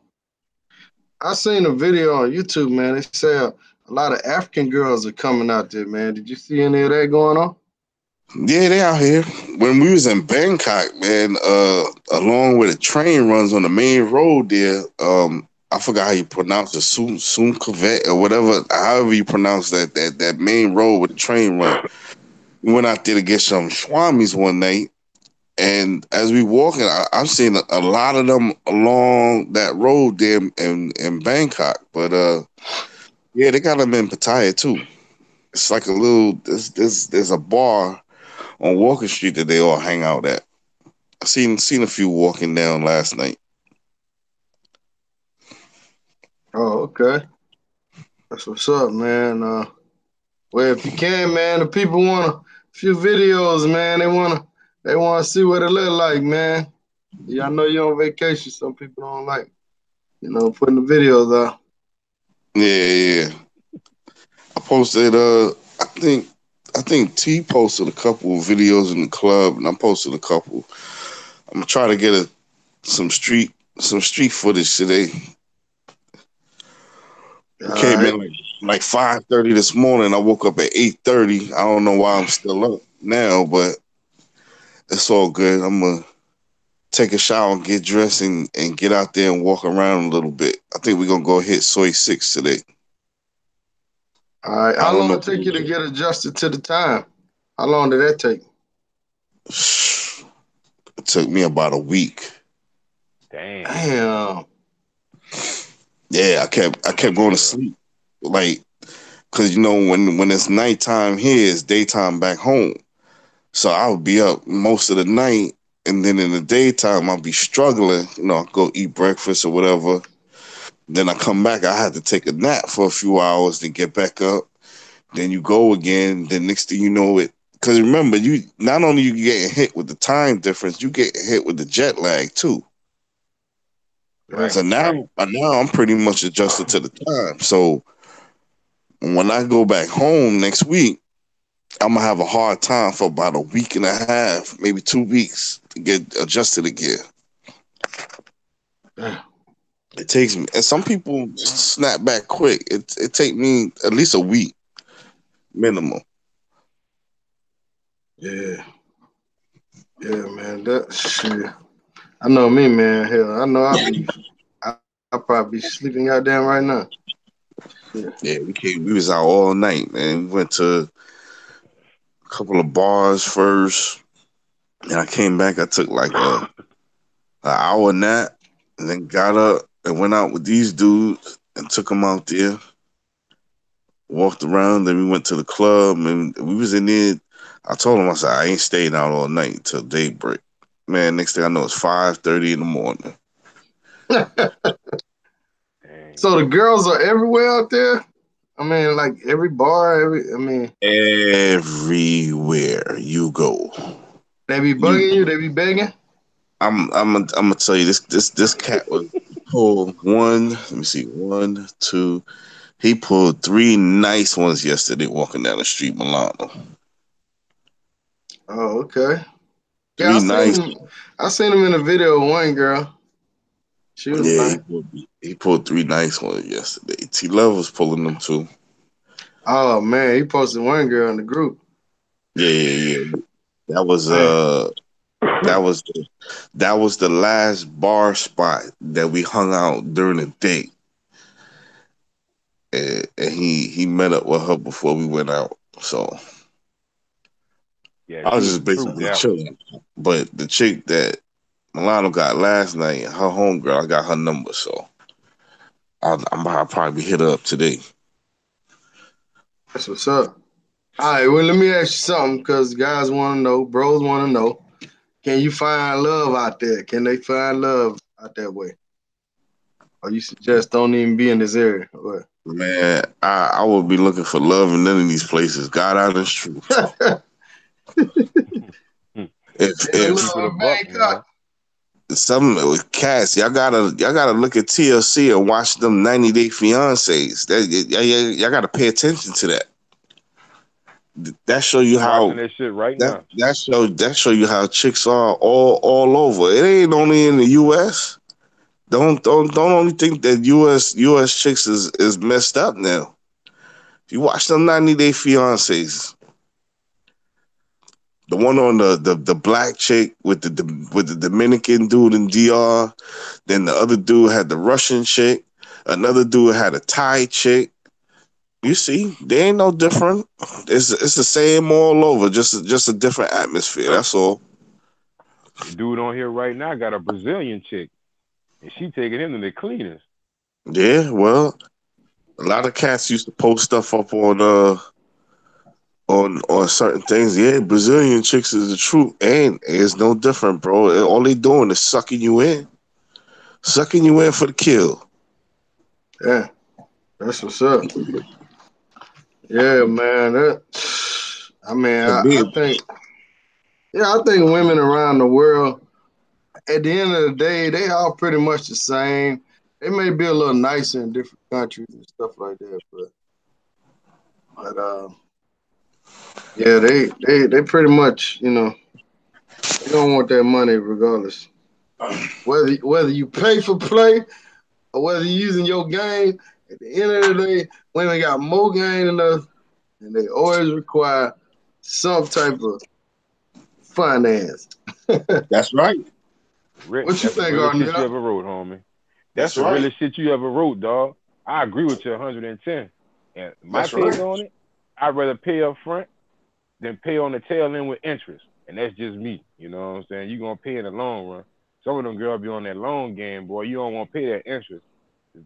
I seen a video on YouTube, man. They say a lot of African girls are coming out there, man. Did you see any of that going on? Yeah, they out here. When we was in Bangkok, man, along where the train runs on the main road there, I forgot how you pronounce it, Sunkavet or whatever, however you pronounce that main road where the train run. We went out there to get some swamis one night, and as we walking, I'm seeing a lot of them along that road there in Bangkok. But yeah, they got them in Pattaya too. It's like a little there's a bar on Walker Street that they all hang out at. I seen a few walking down last night. Oh, okay. That's what's up, man. Well, if you can, man, the people want a few videos, man. They wanna see what it look like, man. Yeah, I know you're on vacation. Some people don't like, putting the videos out. Yeah, yeah. I posted I think T posted a couple of videos in the club, and I posted a couple. I'm gonna try to get some street footage today. All We came right. in like 5:30 this morning. I woke up at 8:30. I don't know why I'm still up now, but it's all good. I'm gonna take a shower and get dressed and get out there and walk around a little bit. I think we're gonna go hit Soy Six today. All right. I How don't long know. it take you to get adjusted to the time? How long did that take? It took me about a week. Damn. Damn. Yeah, I kept going to Yeah. sleep, like, cause when it's nighttime here, it's daytime back home. So I would be up most of the night, and then in the daytime I'll be struggling. I go eat breakfast or whatever. Then I come back. I had to take a nap for a few hours, then get back up. Then you go again. Then next thing you know it, because remember, you not only you getting hit with the time difference, you get hit with the jet lag too. Yeah. So Right. Right. now I'm pretty much adjusted to the time. So when I go back home next week, I'm gonna have a hard time for about a week and a half, maybe 2 weeks to get adjusted again. Damn. It takes me, and some people snap back quick. It take me at least a week minimum. Yeah. Yeah, man. That shit. I know me, man. Hell, I know I'll probably be sleeping goddamn right now. Shit. Yeah, we was out all night, man. We went to a couple of bars first, and I came back. I took like an hour nap, and then got up and went out with these dudes and took them out there. Walked around, then we went to the club, and we was in there. I told him, I said, I ain't staying out all night till daybreak. Man, next thing I know, it's 5:30 in the morning. Dang. So the girls are everywhere out there. I mean, like every bar, I mean, Everywhere you go, they be you. bugging you, they be begging. I'm gonna tell you this cat was pulled one. Let me see, one, two. He pulled three nice ones yesterday walking down the street, Milano. Oh, okay. Yeah, Three nice. I seen him in a video with one girl. She was Yeah, nice. he pulled three nice ones yesterday. T Love was pulling them too. Oh man, he posted one girl in the group. Yeah, yeah, yeah. That was Man, that was the last bar spot that we hung out during the day, and he met up with her before we went out. So Yeah, I she was was just the truth. basically That one. chilling. But the chick that Milano got last night, her homegirl, I got her number, so I'll probably hit her up today. That's what's up. All right, well, let me ask you something, because guys want to know, bros want to know. Can you find love out there? Can they find love out that way? Or you suggest don't even be in this area? What? Man, I would be looking for love in none of these places. God honest truth. Ain't no If Keep it love a in buck, man. Bangkok. some with cats, y'all gotta look at TLC and watch them 90 Day Fiancés. Y'all gotta pay attention to that. That show you I'm watching how that shit right that now. that show you how chicks are all over. It ain't only in the U.S. Don't only think that U.S. chicks is messed up now. If you watch them 90 Day Fiancés, the one on the black chick with the Dominican dude in DR, then the other dude had the Russian chick, another dude had a Thai chick. You see, they ain't no different. It's the same all over, just a different atmosphere. That's all. The dude on here right now got a Brazilian chick, and she taking him to the cleaners. Yeah, well, a lot of cats used to post stuff up on certain things. Yeah, Brazilian chicks is the truth, and it's no different, bro. All they doing is sucking you in for the kill. Yeah, that's what's up. Yeah, man. I mean, And I being, think, yeah, I think women around the world, at the end of the day, they all pretty much the same. They may be a little nicer in different countries and stuff like that, but yeah, they pretty much, they gonna want that money regardless. Whether you pay for play or whether you're using your game, at the end of the day, women got more game than us, and they always require some type of finance. that's right. Rich, What you that's the think, realest shit you Arnell? ever wrote, homie. That's That's the right. realest shit you ever wrote, dog. I agree with you 110. And my That's take right. on it, I'd rather pay up front than pay on the tail end with interest. And that's just me. You know what I'm saying? You're going to pay in the long run. Some of them girls be on that long game, boy. You don't want to pay that interest.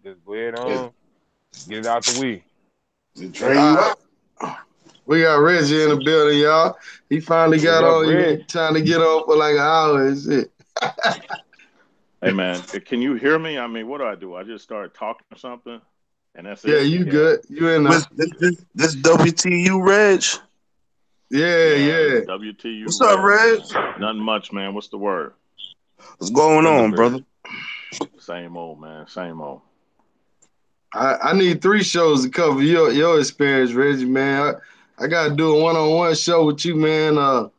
Just go ahead It, on, get it out the way. it drain All you right. out. We got Reggie in the building, y'all. He finally What got up, on. He Reg? been trying to get on for like an hour and shit. Hey man, can you hear me? I mean, what do? I just start talking or something, and that's Yeah, it. you good. You in there. With this WTU Reg. Yeah, Yeah, yeah. WTU What's up, Reg, Reg? man. Nothing much, man. What's the word? What's going Chilling, on, Reg. brother? Same old, man. Same old. I need 3 shows to cover your experience, Reggie, man. I gotta do a one-on-one show with you, man.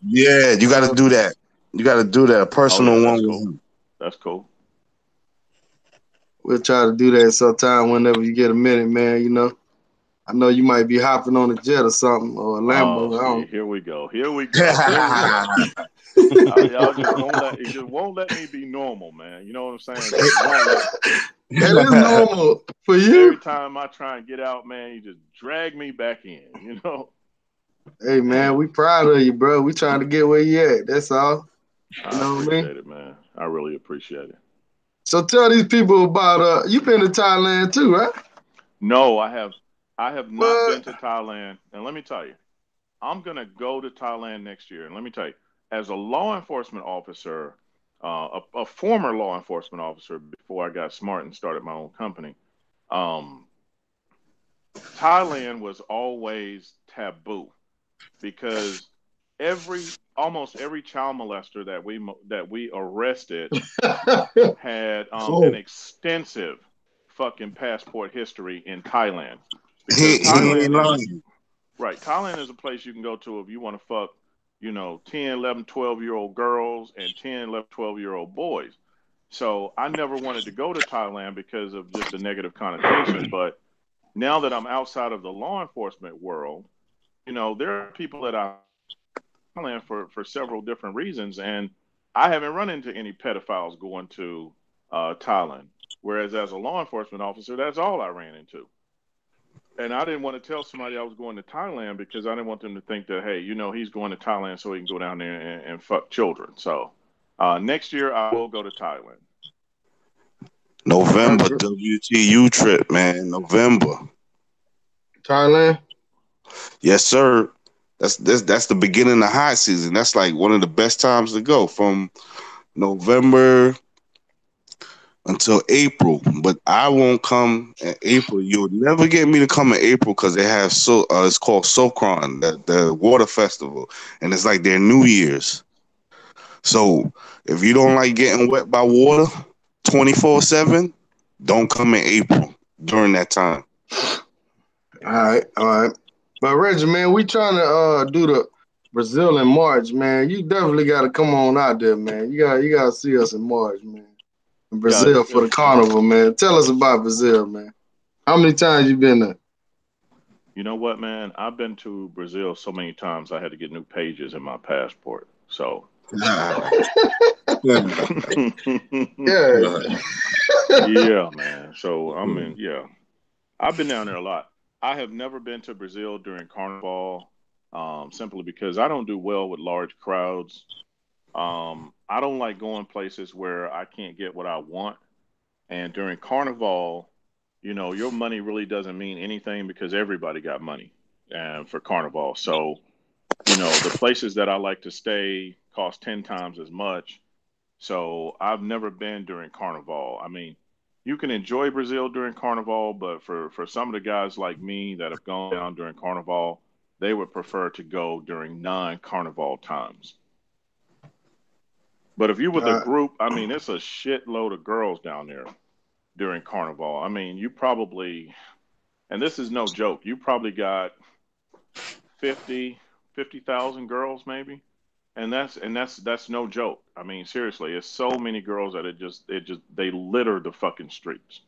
Yeah, you got to Uh, do that. You got to do that. A Oh yeah, personal one that's with cool. him. That's cool. we'll try to do that sometime whenever you get a minute, man. I know you might be hopping on a jet or something or a Oh, Lambo. I see, don't. here we go. Here we go. Here we go. Y'all just won't let it just won't let me be normal, man. You know what I'm saying? Just won't let. That is normal for Every you. time I try and get out, man, you just drag me back in. You know. Hey, man, we proud of you, bro. We trying to get where you at. That's all. You I know what I mean? appreciate it, man. I really appreciate it. So tell these people about you been to Thailand too, right? No, I have not been What? to Thailand. And let me tell you, I'm gonna go to Thailand next year. And let me tell you, as a law enforcement officer, a former law enforcement officer before I got smart and started my own company, um, Thailand was always taboo because almost every child molester that we arrested had an Cool. extensive fucking passport history in Thailand because He ain't Thailand is lying. right. Thailand is a place you can go to if you want to fuck, 10, 11, 12-year-old girls and 10, 11, 12-year-old boys. So I never wanted to go to Thailand because of just the negative connotation. But now that I'm outside of the law enforcement world, there are people that I Thailand for several different reasons, and I haven't run into any pedophiles going to Thailand. Whereas as a law enforcement officer, that's all I ran into. And I didn't want to tell somebody I was going to Thailand because I didn't want them to think that, hey, he's going to Thailand so he can go down there and fuck children. So next year I will go to Thailand. November WTU trip, man. November. Thailand. Yes, sir. That's the beginning of high season. That's like one of the best times to go from November until April. But I won't come in April. You'll never get me to come in April because they have it's called Sokran, the water festival, and it's like their New Year's. So if you don't like getting wet by water 24/7, don't come in April during that time. All right. But Reggie, man, we trying to do the Brazil in March, man. You definitely got to come on out there, man. You got to see us in March, man. In Brazil for the carnival, man. Tell us about Brazil, man. How many times you been there? You know what, man? I've been to Brazil so many times I had to get new pages in my passport. So Yeah. yeah, man. So I've been down there a lot. I have never been to Brazil during Carnival, simply because I don't do well with large crowds. I don't like going places where I can't get what I want. And during Carnival, your money really doesn't mean anything because everybody got money for Carnival. So, the places that I like to stay cost 10 times as much. So I've never been during Carnival. I mean, you can enjoy Brazil during Carnival, but for some of the guys like me that have gone down during Carnival, they would prefer to go during non-Carnival times. But if you with a group, I mean, it's a shitload of girls down there during Carnival. I mean, you probably, and this is no joke, you probably got 50,000 girls maybe. And that's no joke. I mean, seriously, it's so many girls that they litter the fucking streets.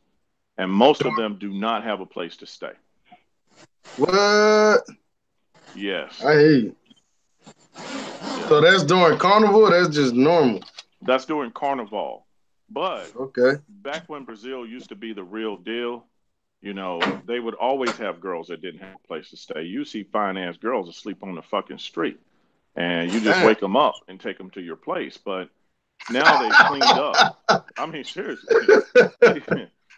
And most of them do not have a place to stay. What? Yes. I hear you. So that's during Carnival? That's just normal? That's during Carnival. But okay, back when Brazil used to be the real deal, they would always have girls that didn't have a place to stay. You see fine ass girls that sleep on the fucking street. And you just wake them up and take them to your place. But now they've cleaned up. I mean, seriously,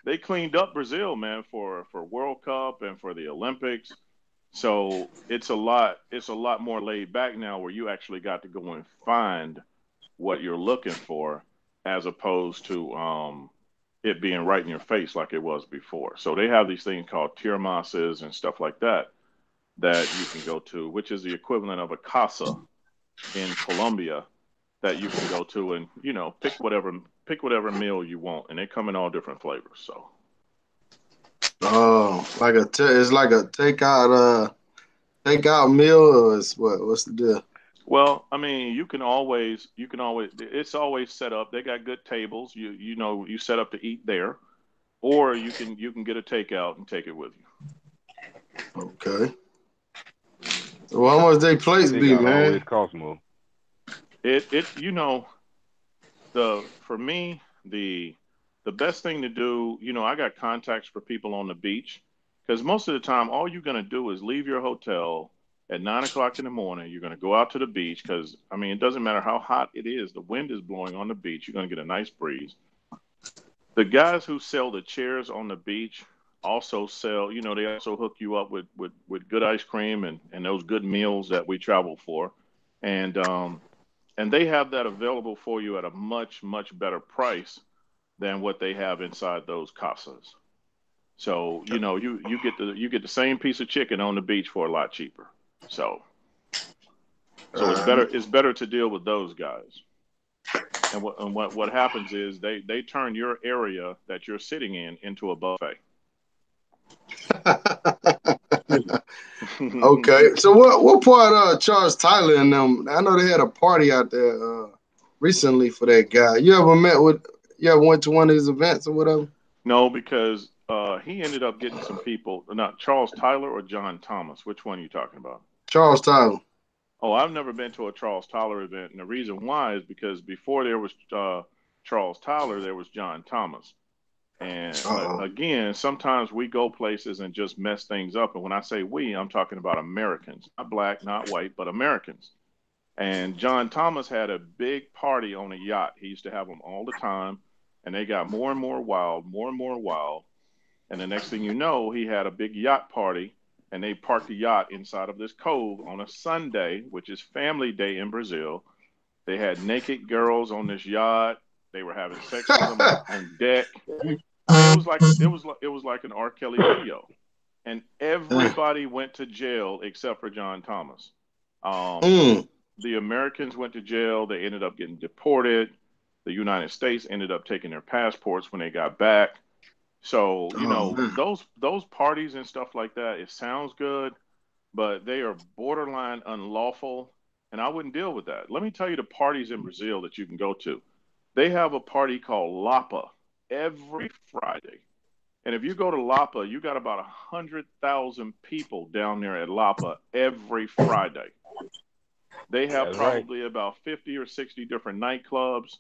they cleaned up Brazil, man, for World Cup and for the Olympics. So it's a lot more laid back now, where you actually got to go and find what you're looking for, as opposed to it being right in your face like it was before. So they have these things called tiramisus and stuff like that you can go to, which is the equivalent of a casa in Colombia, that you can go to and pick whatever meal you want, and they come in all different flavors. So it's like a takeout meal, or what's the deal? well, I mean, you can always it's always set up. They got good tables. You set up to eat there, or you can get a takeout and take it with you. Okay. So how much they plates be, man? Always cost more. For me, the best thing to do, I got contacts for people on the beach, because most of the time all you're going to do is leave your hotel at 9 o'clock in the morning. You're going to go out to the beach, because I mean, it doesn't matter how hot it is, the wind is blowing on the beach, you're going to get a nice breeze. The guys who sell the chairs on the beach also sell, they also hook you up with good ice cream and those good meals that we travel for. And they have that available for you at a much, much better price than what they have inside those casas. So, you get the same piece of chicken on the beach for a lot cheaper. So it's better to deal with those guys. And what happens is they turn your area that you're sitting in into a buffet. Okay, so what part of Charles Tyler and them? I know they had a party out there recently for that guy. You ever went to one of his events or whatever? No, because he ended up getting some people. Not Charles Tyler or John Thomas. Which one are you talking about? Charles Tyler. Oh, I've never been to a Charles Tyler event, and the reason why is because before there was Charles Tyler, there was John Thomas. And Uh-oh. again, sometimes we go places and just mess things up. And when I say we, I'm talking about Americans, not black, not white, but Americans. And John Thomas had a big party on a yacht. He used to have them all the time. And they got more and more wild, more and more wild. And the next thing you know, he had a big yacht party. And they parked the yacht inside of this cove on a Sunday, which is family day in Brazil. They had naked girls on this yacht. They were having sex with them on deck. I mean, it was like an R. Kelly video, and everybody went to jail except for John Thomas. Um, Mm. the Americans went to jail. They ended up getting deported. The United States ended up taking their passports when they got back. So Oh man. those parties and stuff like that. It sounds good, but they are borderline unlawful, and I wouldn't deal with that. Let me tell you the parties in Brazil that you can go to. They have a party called Lapa every Friday. And if you go to Lapa, you got about 100,000 people down there at Lapa every Friday. They have That's right. probably about 50 or 60 different nightclubs.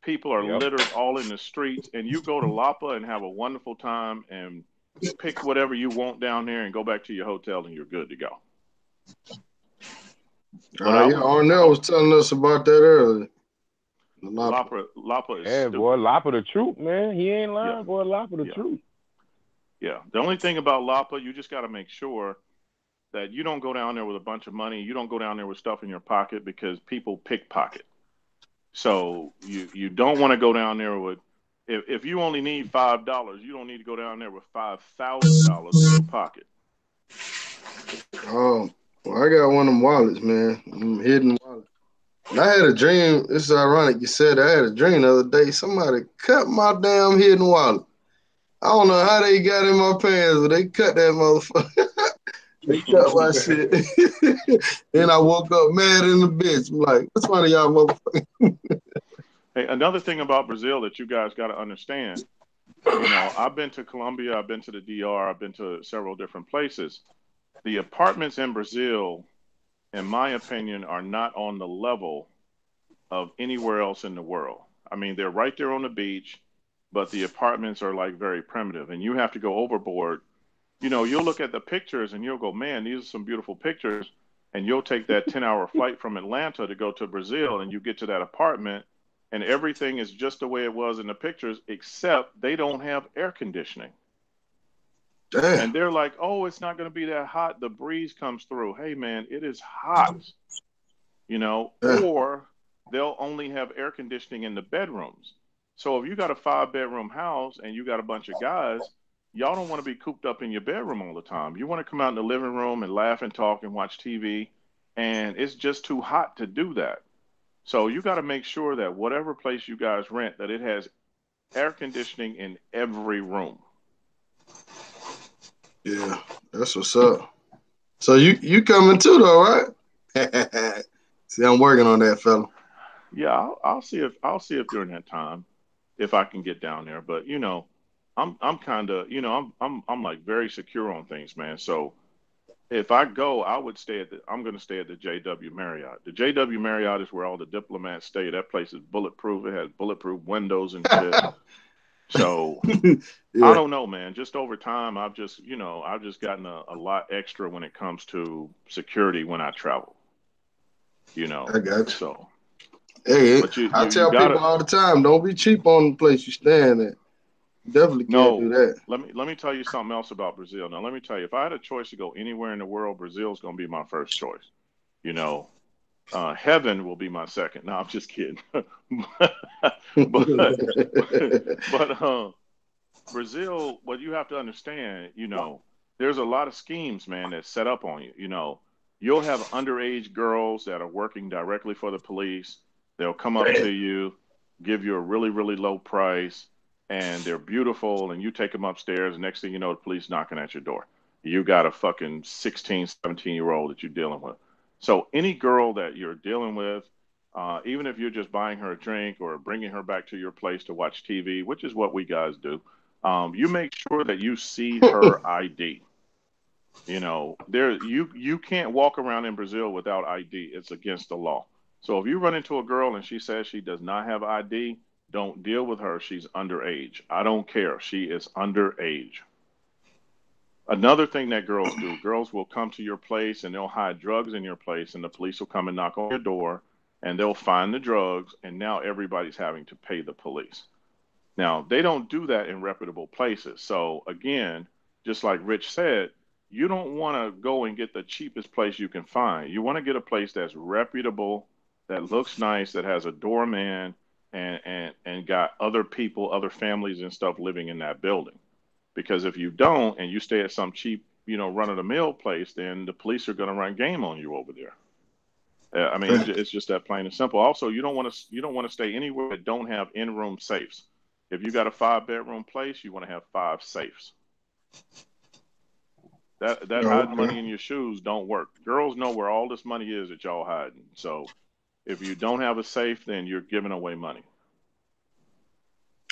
People are Yep. littered all in the streets, and you go to Lapa and have a wonderful time and pick whatever you want down there and go back to your hotel and you're good to go. But I Yeah, would, Arnell was telling us about that earlier. The Lapa. Lapa is Yeah, boy, stupid. Lapa the truth, man. He ain't Yeah, lying, boy. Lapa the yeah, truth. yeah. The only thing about Lapa, you just got to make sure that you don't go down there with a bunch of money. You don't go down there with stuff in your pocket because people pickpocket. So you don't want to go down there with if you only need $5, you don't need to go down there with $5,000 in your pocket. Oh, well, I got one of them wallets, man. Hidden wallet. And I had a dream. It's ironic you said I had a dream the other day. Somebody cut my damn hidden wallet. I don't know how they got in my pants, but they cut that motherfucker. They cut my shit. Then I woke up mad in the bitch. I'm like, what's one of y'all motherfuckers? Hey, another thing about Brazil that you guys got to understand, I've been to Colombia, I've been to the DR, I've been to several different places. The apartments in Brazil, in my opinion, are not on the level of anywhere else in the world. I mean, they're right there on the beach, but the apartments are like very primitive, and you have to go overboard. You'll look at the pictures and you'll go, man, these are some beautiful pictures. And you'll take that 10-hour flight from Atlanta to go to Brazil, and you get to that apartment, and everything is just the way it was in the pictures, except they don't have air conditioning. Damn. And they're like, oh, it's not going to be that hot. The breeze comes through. Hey, man, it is hot, Damn. or they'll only have air conditioning in the bedrooms. So if you got a 5-bedroom house and you got a bunch of guys, y'all don't want to be cooped up in your bedroom all the time. You want to come out in the living room and laugh and talk and watch TV, and it's just too hot to do that. So you got to make sure that whatever place you guys rent, that it has air conditioning in every room. Yeah, that's what's up. So you coming too though, right? See, I'm working on that, fella. Yeah, I'll see if during that time if I can get down there. But I'm kind of I'm like very secure on things, man. So if I go, I'm going to stay at the JW Marriott. The JW Marriott is where all the diplomats stay. That place is bulletproof. It has bulletproof windows and shit. So I Yeah, don't know, man. Just over time, I've just gotten a lot extra when it comes to security when I travel. You I know, got you. so Hey, but you I you you tell people gotta all the time, don't be cheap on the place you staying at. Definitely can't do no. that. Let me tell you something else about Brazil. Now, let me tell you, if I had a choice to go anywhere in the world, Brazil's going to be my first choice. You know, heaven will be my second. No, I'm just kidding. but but Brazil, what you have to understand, there's a lot of schemes, man, that's set up on you. You'll have underage girls that are working directly for the police. They'll come up to you, give you a really, really low price, and they're beautiful, and you take them upstairs. Next thing you know, the police knocking at your door. You got a fucking 16, 17-year-old that you're dealing with. So any girl that you're dealing with, even if you're just buying her a drink or bringing her back to your place to watch TV, which is what we guys do, you make sure that you see her ID. You can't walk around in Brazil without ID. It's against the law. So if you run into a girl and she says she does not have ID, Don't deal with her. She's underage. I don't care. She is underage. Another thing that girls do, girls will come to your place and they'll hide drugs in your place, and the police will come and knock on your door and they'll find the drugs, and now everybody's having to pay the police. Now, they don't do that in reputable places. So, again, just like Rich said, you don't want to go and get the cheapest place you can find. You want to get a place that's reputable, that looks nice, that has a doorman, and got other people, other families and stuff living in that building. Because if you don't and you stay at some cheap, run of the mill place, then the police are going to run game on you over there. I mean, it's just that plain and simple. Also, you don't want to stay anywhere that don't have in-room safes. If you got a 5-bedroom place, you want to have 5 safes. That hiding money in your shoes don't work. Girls know where all this money is that y'all hiding. So if you don't have a safe, then you're giving away money.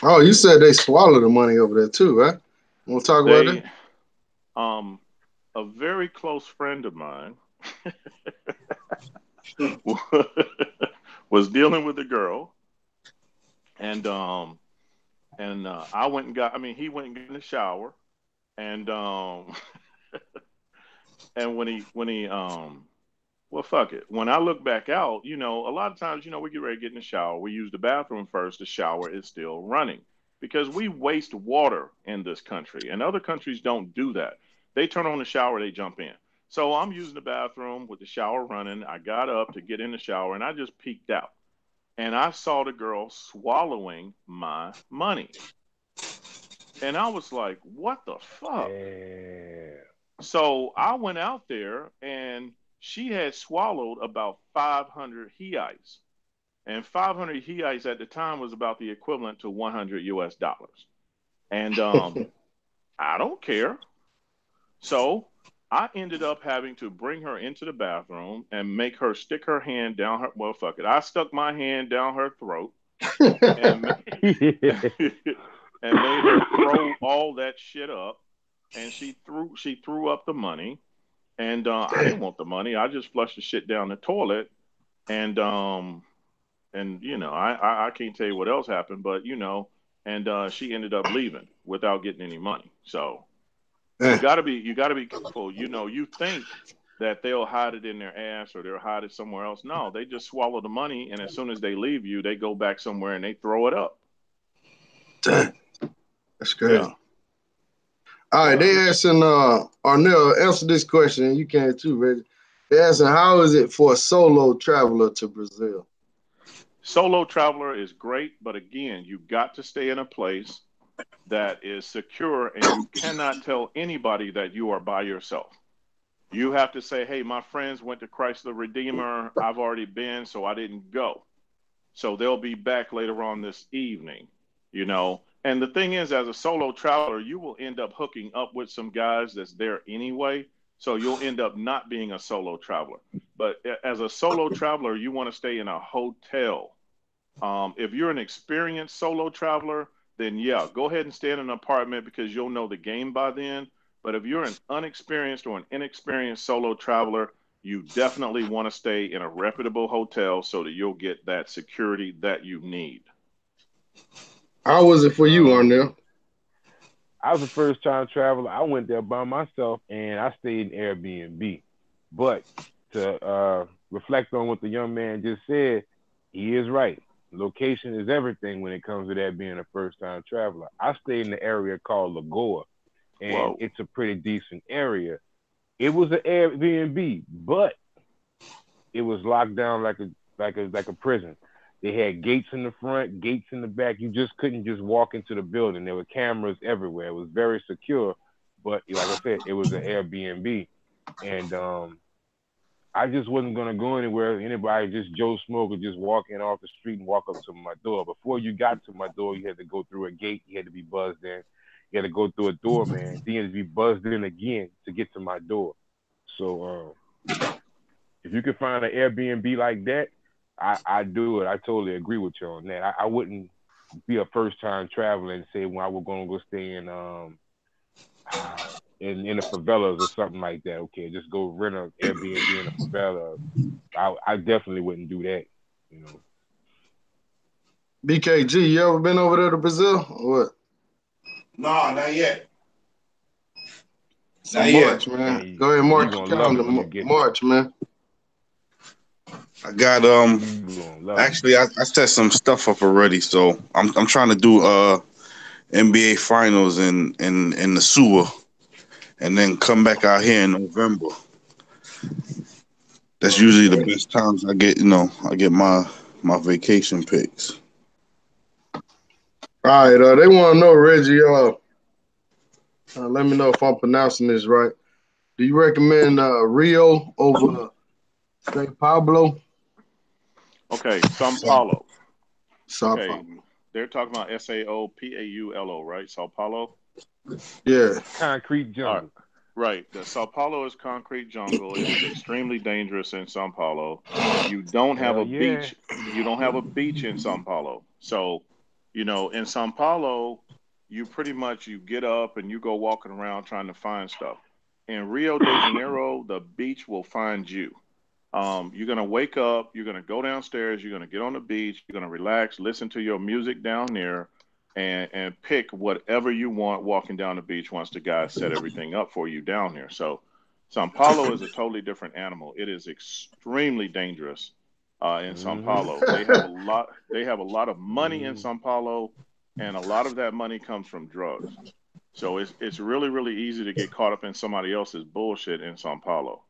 Oh, you said they swallow the money over there too, right? Want to talk about They, that? a very close friend of mine was dealing with a girl, and I went and got. I mean, he went and got in the shower, and and well, fuck it. When I look back out, a lot of times, we get ready to get in the shower. We use the bathroom first. The shower is still running because we waste water in this country, and other countries don't do that. They turn on the shower, they jump in. So I'm using the bathroom with the shower running. I got up to get in the shower, and I just peeked out, and I saw the girl swallowing my money, and I was like, "What the fuck?" Yeah. So I went out there, and she had swallowed about 500 hiais. And 500 hiais at the time was about the equivalent to 100 US dollars. And I don't care. So I ended up having to bring her into the bathroom and make her stick her hand down her. Well, fuck it. I stuck my hand down her throat and and made her throw all that shit up. And she threw up the money. And I didn't want the money. I just flushed the shit down the toilet, and I can't tell you what else happened, but and she ended up leaving without getting any money. So you gotta be careful. You think that they'll hide it in their ass or they'll hide it somewhere else. No, they just swallow the money, and as soon as they leave you, they go back somewhere and they throw it up. Damn, that's crazy. Yeah. All right, Well, they asking Arnell, answer this question, and you can too, Reggie. They asking, how is it for a solo traveler to Brazil? solo traveler is great, but again, you got to stay in a place that is secure, and you cannot tell anybody that you are by yourself. You have to say, hey, my friends went to Christ the Redeemer. I've already been, so I didn't go. So they'll be back later on this evening, you know. And the thing is, as a solo traveler, you will end up hooking up with some guys that's there anyway. So you'll end up not being a solo traveler. But as a solo traveler, you want to stay in a hotel. If you're an experienced solo traveler, then yeah, go ahead and stay in an apartment because you'll know the game by then. But if you're an unexperienced or an inexperienced solo traveler, you definitely want to stay in a reputable hotel so that you'll get that security that you need. How was it for you, Um, Arnell? I was a first time traveler. I went there by myself and I stayed in Airbnb. But to reflect on what the young man just said, he is right. Location is everything when it comes to that being a first time traveler. I stayed in the area called Lagoa, and Whoa. it's a pretty decent area. It was an Airbnb, but it was locked down like a prison. They had gates in the front, gates in the back. You just couldn't just walk into the building. There were cameras everywhere. It was very secure, but like I said, it was an Airbnb, and I just wasn't gonna go anywhere. Anybody, just Joe Smoke, could just walk in off the street and walk up to my door. Before you got to my door, you had to go through a gate. You had to be buzzed in. You had to go through a doorman. Then you had to be buzzed in again to get to my door. So if you could find an Airbnb like that, I do it. I totally agree with you on that. I wouldn't be a first time traveler and say, well, I was gonna go stay in the favelas or something like that. Okay, just go rent an Airbnb in a favela. I definitely wouldn't do that. You know. BKG, you ever been over there to Brazil or what? No, not yet. So Not yet. March, man. Man, Go ahead, you mark your gonna love it when you calendar. get there. March, man. I got You gonna love it. actually I set some stuff up already, so I'm trying to do NBA finals in the sewer and then come back out here in November. That's usually the Okay. best times I get my vacation picks. All right. They want to know, Reggie. Let me know if I'm pronouncing this right. Do you recommend Rio over Sao Pablo? Okay, Sao So, Paulo. Sao Okay, Paulo. they're talking about Saopaulo, right? Sao Paulo. Yeah. Concrete All right, jungle. right. The Sao Paulo is concrete jungle. It is extremely dangerous in Sao Paulo. You don't have Hell a yeah. beach. You don't have a beach in Sao Paulo. So, in Sao Paulo, you pretty much you get up and you go walking around trying to find stuff. In Rio de Janeiro, the beach will find you. You're gonna wake up, you're gonna go downstairs, you're gonna get on the beach, you're gonna relax, listen to your music down there, and pick whatever you want walking down the beach once the guys set everything up for you down there. So, Sao Paulo is a totally different animal. It is extremely dangerous in Sao Mm-hmm. Paulo. They have a lot. They have a lot of money in Mm-hmm. Sao Paulo, and a lot of that money comes from drugs. So it's really really easy to get caught up in somebody else's bullshit in Sao Paulo.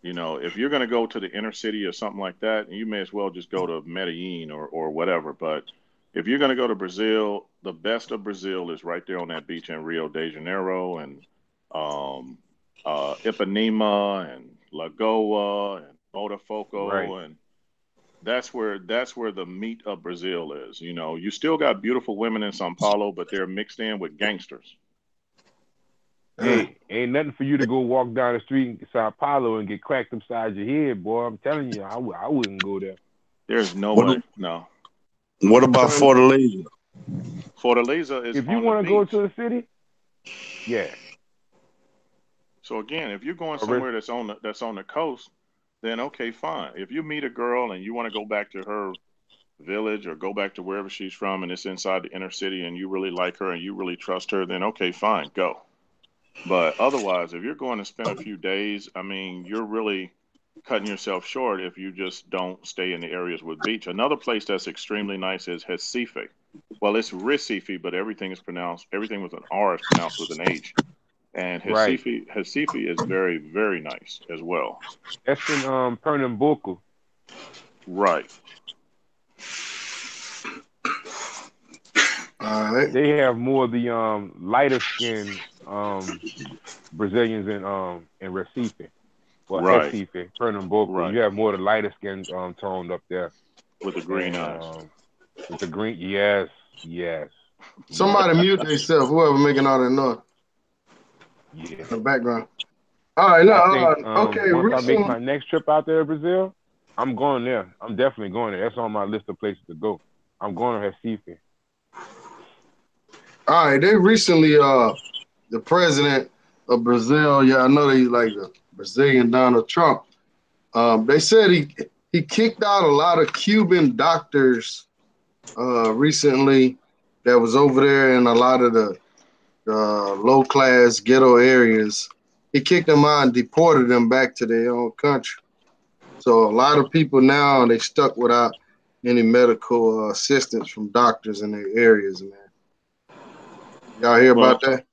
If you're going to go to the inner city or something like that, you may as well just go to Medellin or whatever. But if you're going to go to Brazil, the best of Brazil is right there on that beach in Rio de Janeiro and um, Ipanema and Lagoa and Right. Botafogo, and that's where the meat of Brazil is. You still got beautiful women in São Paulo, but they're mixed in with gangsters. Uh, Hey, ain't nothing for you to go walk down the street in Sao Paulo and get cracked upside your head, boy. I'm telling you, I wouldn't go there. There's no what way. No. what about Turn. Fortaleza? Fortaleza is If you on the want to go beach. to the city, yeah. So again, if you're going Or somewhere that's on the coast, then okay, fine. If you meet a girl and you want to go back to her village or go back to wherever she's from and it's inside the inner city and you really like her and you really trust her, then okay, fine, go. But otherwise, if you're going to spend a few days, I mean, you're really cutting yourself short if you just don't stay in the areas with beach. Another place that's extremely nice is Recife. Well, it's Recife, but everything with an R is pronounced with an H. And right. Recife is very, very nice as well. That's in Pernambuco. Right. All right. They have more of the lighter skinned Brazilians in Recife. Well, Right. Recife, Pernambuco. Right. You have more of the lighter skinned toned up there. With the green And eyes. with the green, yes, yes, yes, Somebody mute themselves, whoever making all that noise yeah. in the background. All right. No, I think okay. once I make Recently, my next trip out there to Brazil, I'm going there. I'm definitely going there. That's on my list of places to go. I'm going to Recife. all right. They recently, the president of Brazil, yeah, I know they like the Brazilian Donald Trump. They said he kicked out a lot of Cuban doctors recently that was over there in a lot of the low class ghetto areas. He kicked them out and deported them back to their own country. So a lot of people now they stuck without any medical assistance from doctors in their areas, man. Y'all hear Well, about that?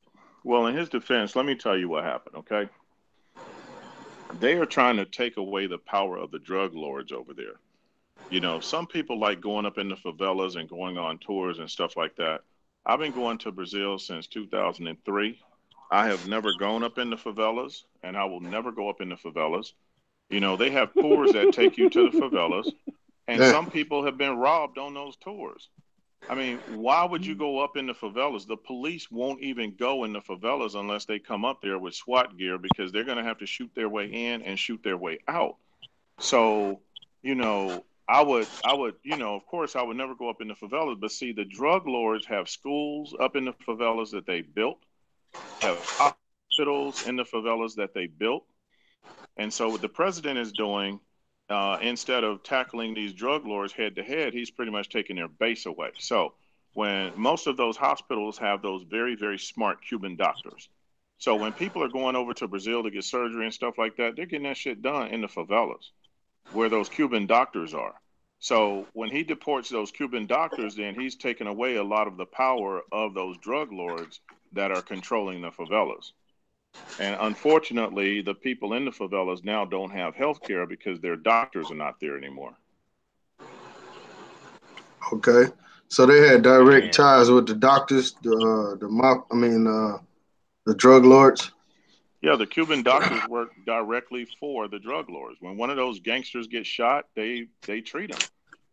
well, in his defense, let me tell you what happened, okay? They are trying to take away the power of the drug lords over there. Some people like going up in the favelas and going on tours and stuff like that. I've been going to Brazil since 2003. I have never gone up in the favelas, and I will never go up in the favelas. They have tours that take you to the favelas, and Yeah. some people have been robbed on those tours. I mean, why would you go up in the favelas? The police won't even go in the favelas unless they come up there with SWAT gear because they're going to have to shoot their way in and shoot their way out. So, I would, of course, I would never go up in the favelas. But see, the drug lords have schools up in the favelas that they built, have hospitals in the favelas that they built. And so, what the president is doing, instead of tackling these drug lords head to head, he's pretty much taking their base away. So when most of those hospitals have those very, very smart Cuban doctors. So when people are going over to Brazil to get surgery and stuff like that, they're getting that shit done in the favelas where those Cuban doctors are. So when he deports those Cuban doctors, then he's taken away a lot of the power of those drug lords that are controlling the favelas. And unfortunately, the people in the favelas now don't have health care because their doctors are not there anymore. Okay. So they had direct ties with the doctors, the drug lords. Yeah, the Cuban doctors work directly for the drug lords. When one of those gangsters gets shot, they treat them.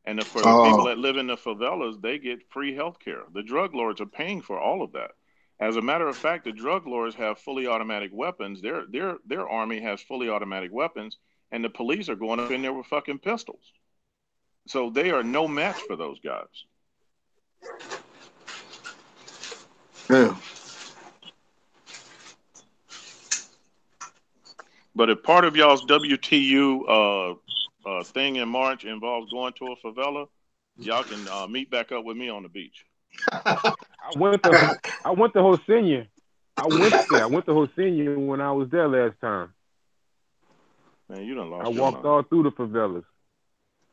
And for the people that live in the favelas, they get free health care. The drug lords are paying for all of that. As a matter of fact, the drug lords have fully automatic weapons. Their army has fully automatic weapons, and the police are going up in there with fucking pistols. So they are no match for those guys. Yeah. But if part of y'all's WTU thing in March involves going to a favela, y'all can meet back up with me on the beach. I went to Hosenia. I went there. I went to Hosenia when I was there last time. Man, you done lost I your walked mind. all through the favelas.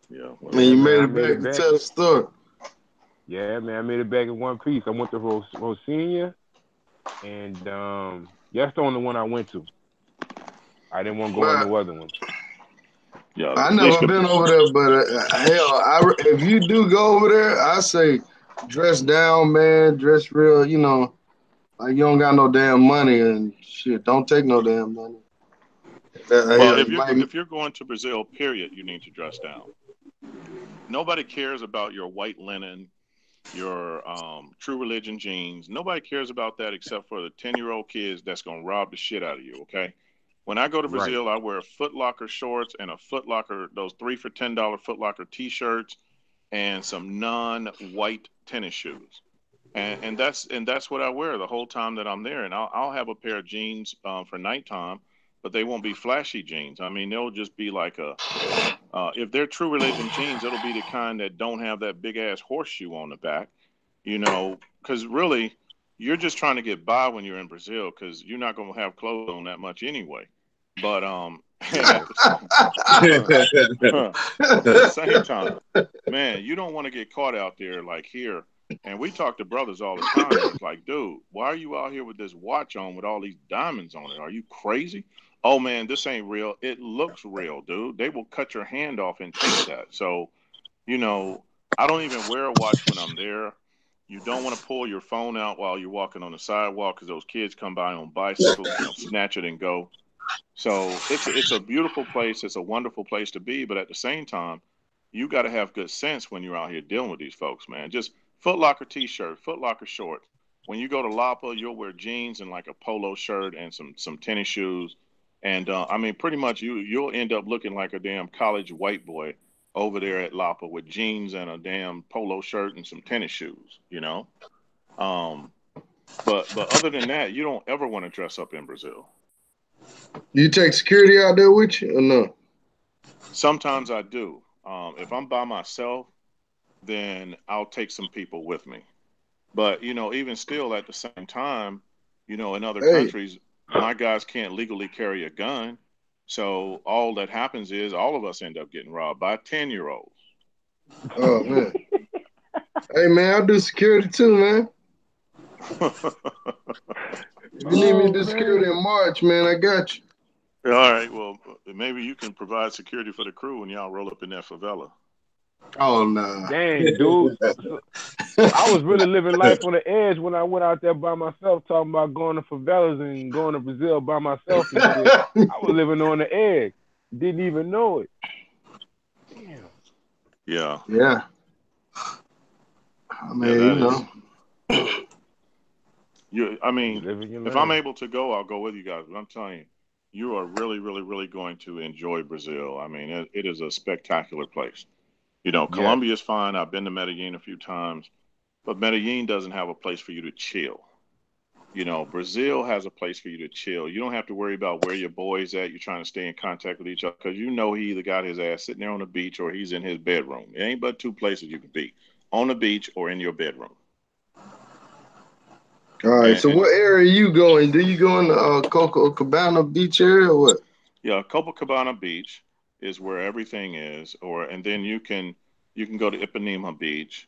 Yeah. Well, man, you made it back to tell the story. Yeah, man, I made it back in one piece. I went to Hosenia, and that's the only one I went to. I didn't want to go on no other ones. Yeah, I never been over there, but hell, if you do go over there, I say dress down, man. Dress real, like you don't got no damn money and shit. Don't take no damn money. Well, if you're going to Brazil, period, you need to dress down. Nobody cares about your white linen, your true religion jeans. Nobody cares about that except for the 10-year-old kids that's gonna rob the shit out of you. Okay. When I go to Brazil, I wear Foot Locker shorts and those 3 for $10 Foot Locker t-shirts and some non-white tennis shoes. And that's what I wear the whole time that I'm there. And I'll have a pair of jeans for nighttime, but they won't be flashy jeans. I mean, they'll just be like if they're true religion jeans, it'll be the kind that don't have that big ass horseshoe on the back, because really you're just trying to get by when you're in Brazil because you're not going to have clothes on that much anyway. But at the same time, man, you don't want to get caught out there like here. And we talk to brothers all the time. And it's like, dude, why are you out here with this watch on with all these diamonds on it? Are you crazy? Oh man, this ain't real. It looks real, dude. They will cut your hand off and take that. So, I don't even wear a watch when I'm there. You don't want to pull your phone out while you're walking on the sidewalk because those kids come by on bicycles and they'll snatch it and go. So it's a beautiful place. It's a wonderful place to be. But at the same time, you got to have good sense when you're out here dealing with these folks, man. Just Foot Locker t-shirt, Foot Locker shorts. When you go to Lapa, you'll wear jeans and like a polo shirt and some tennis shoes. And I mean, pretty much you'll end up looking like a damn college white boy over there at Lapa with jeans and a damn polo shirt and some tennis shoes, But other than that, you don't ever want to dress up in Brazil. You take security out there with you or no? Sometimes I do. If I'm by myself, then I'll take some people with me. But even still, at the same time, in other countries, my guys can't legally carry a gun. So all that happens is all of us end up getting robbed by 10-year-olds. Oh man. Hey man, I do security too, man. If you need me to do security in March, man, I got you. All right. Well, maybe you can provide security for the crew when y'all roll up in that favela. Oh no. Dang, dude. So I was really living life on the edge when I went out there by myself, talking about going to favelas and going to Brazil by myself and shit. I was living on the edge. Didn't even know it. Damn. Yeah. Yeah. I mean, if I'm able to go, I'll go with you guys. But I'm telling you, you are really, really, really going to enjoy Brazil. I mean, it is a spectacular place. Colombia is fine. I've been to Medellin a few times, but Medellin doesn't have a place for you to chill. Brazil has a place for you to chill. You don't have to worry about where your boy's at. You're trying to stay in contact with each other because he either got his ass sitting there on the beach or he's in his bedroom. It ain't but two places you can be: on the beach or in your bedroom. All right. So And what area are you going? Do you go in the Copacabana beach area or what? yeah, Copacabana Beach is where everything is, and then you can go to Ipanema Beach.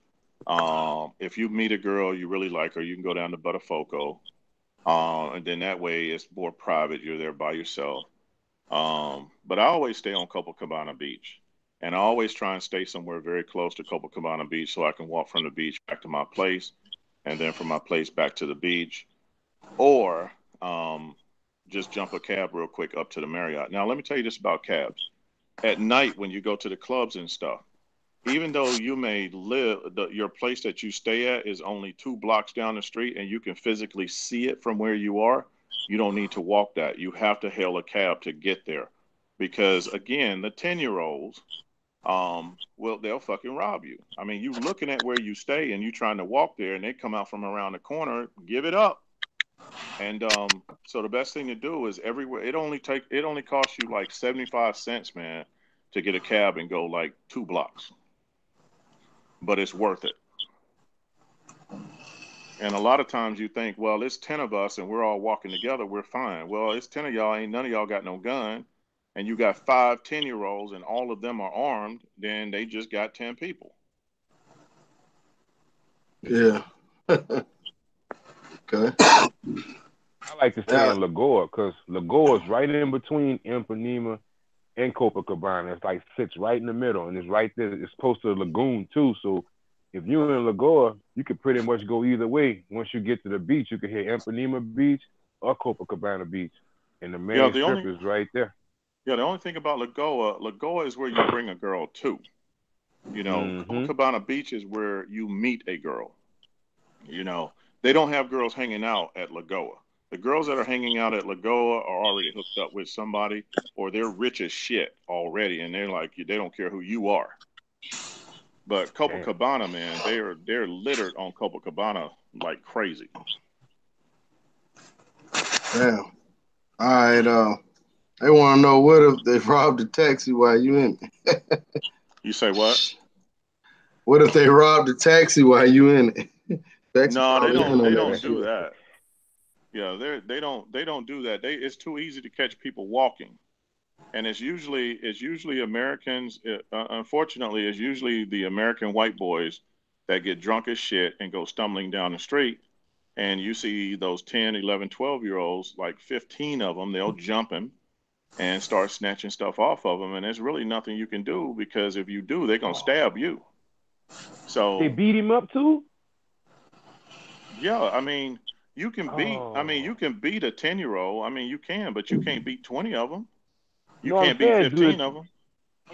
If you meet a girl you really like her, you can go down to Botafogo. And then that way it's more private. You're there by yourself. But I always stay on Copacabana Beach, and I always try and stay somewhere very close to Copacabana Beach so I can walk from the beach back to my place, and then from my place back to the beach, or just jump a cab real quick up to the Marriott. Now, let me tell you this about cabs. At night, when you go to the clubs and stuff, even though you may your place that you stay at is only 2 blocks down the street and you can physically see it from where you are, you don't need to walk that. You have to hail a cab to get there. Because again, the 10-year-olds, well, they'll fucking rob you. I mean, you looking at where you stay and you trying to walk there and they come out from around the corner, give it up. And so the best thing to do is everywhere. It only costs you like 75 cents, man, to get a cab and go like 2 blocks, but it's worth it. And a lot of times you think, well, it's 10 of us and we're all walking together, we're fine. Well, it's 10 of y'all, ain't none of y'all got no gun, and you got 5 10-year-olds and all of them are armed, then they just got 10 people. Yeah. Okay. I like to stay in Lagoa because Lagoa is right in between Ipanema and Copacabana. It's like sits right in the middle, and it's right there. It's close to the lagoon too. So if you're in Lagoa, you could pretty much go either way. Once you get to the beach, you can hit Ipanema Beach or Copacabana Beach, and the Yeah, main strip is right there. Yeah, the only thing about Lagoa is where you bring a girl to. Copacabana Beach is where you meet a girl. They don't have girls hanging out at Lagoa. The girls that are hanging out at Lagoa are already hooked up with somebody, or they're rich as shit already, and they're like, they don't care who you are. But Copacabana, man, they're littered on Copacabana like crazy. Damn. All right. They want to know what if they robbed the taxi while you in it. You say what? What if they robbed the taxi while you in it? No, they don't. They don't do that. Yeah, they don't do that. It's too easy to catch people walking, and it's usually Americans. Unfortunately, it's usually the American white boys that get drunk as shit and go stumbling down the street, and you see those 10, 11, 12-year-olds, like 15 of them, they'll jump him and start snatching stuff off of them, and there's really nothing you can do because if you do, they're gonna stab you. So they beat him up too. yeah, I mean, you can beat a 10-year-old. I mean, you can, but you can't beat 20 of them. You No, I'm can't beat saying, 15 of them.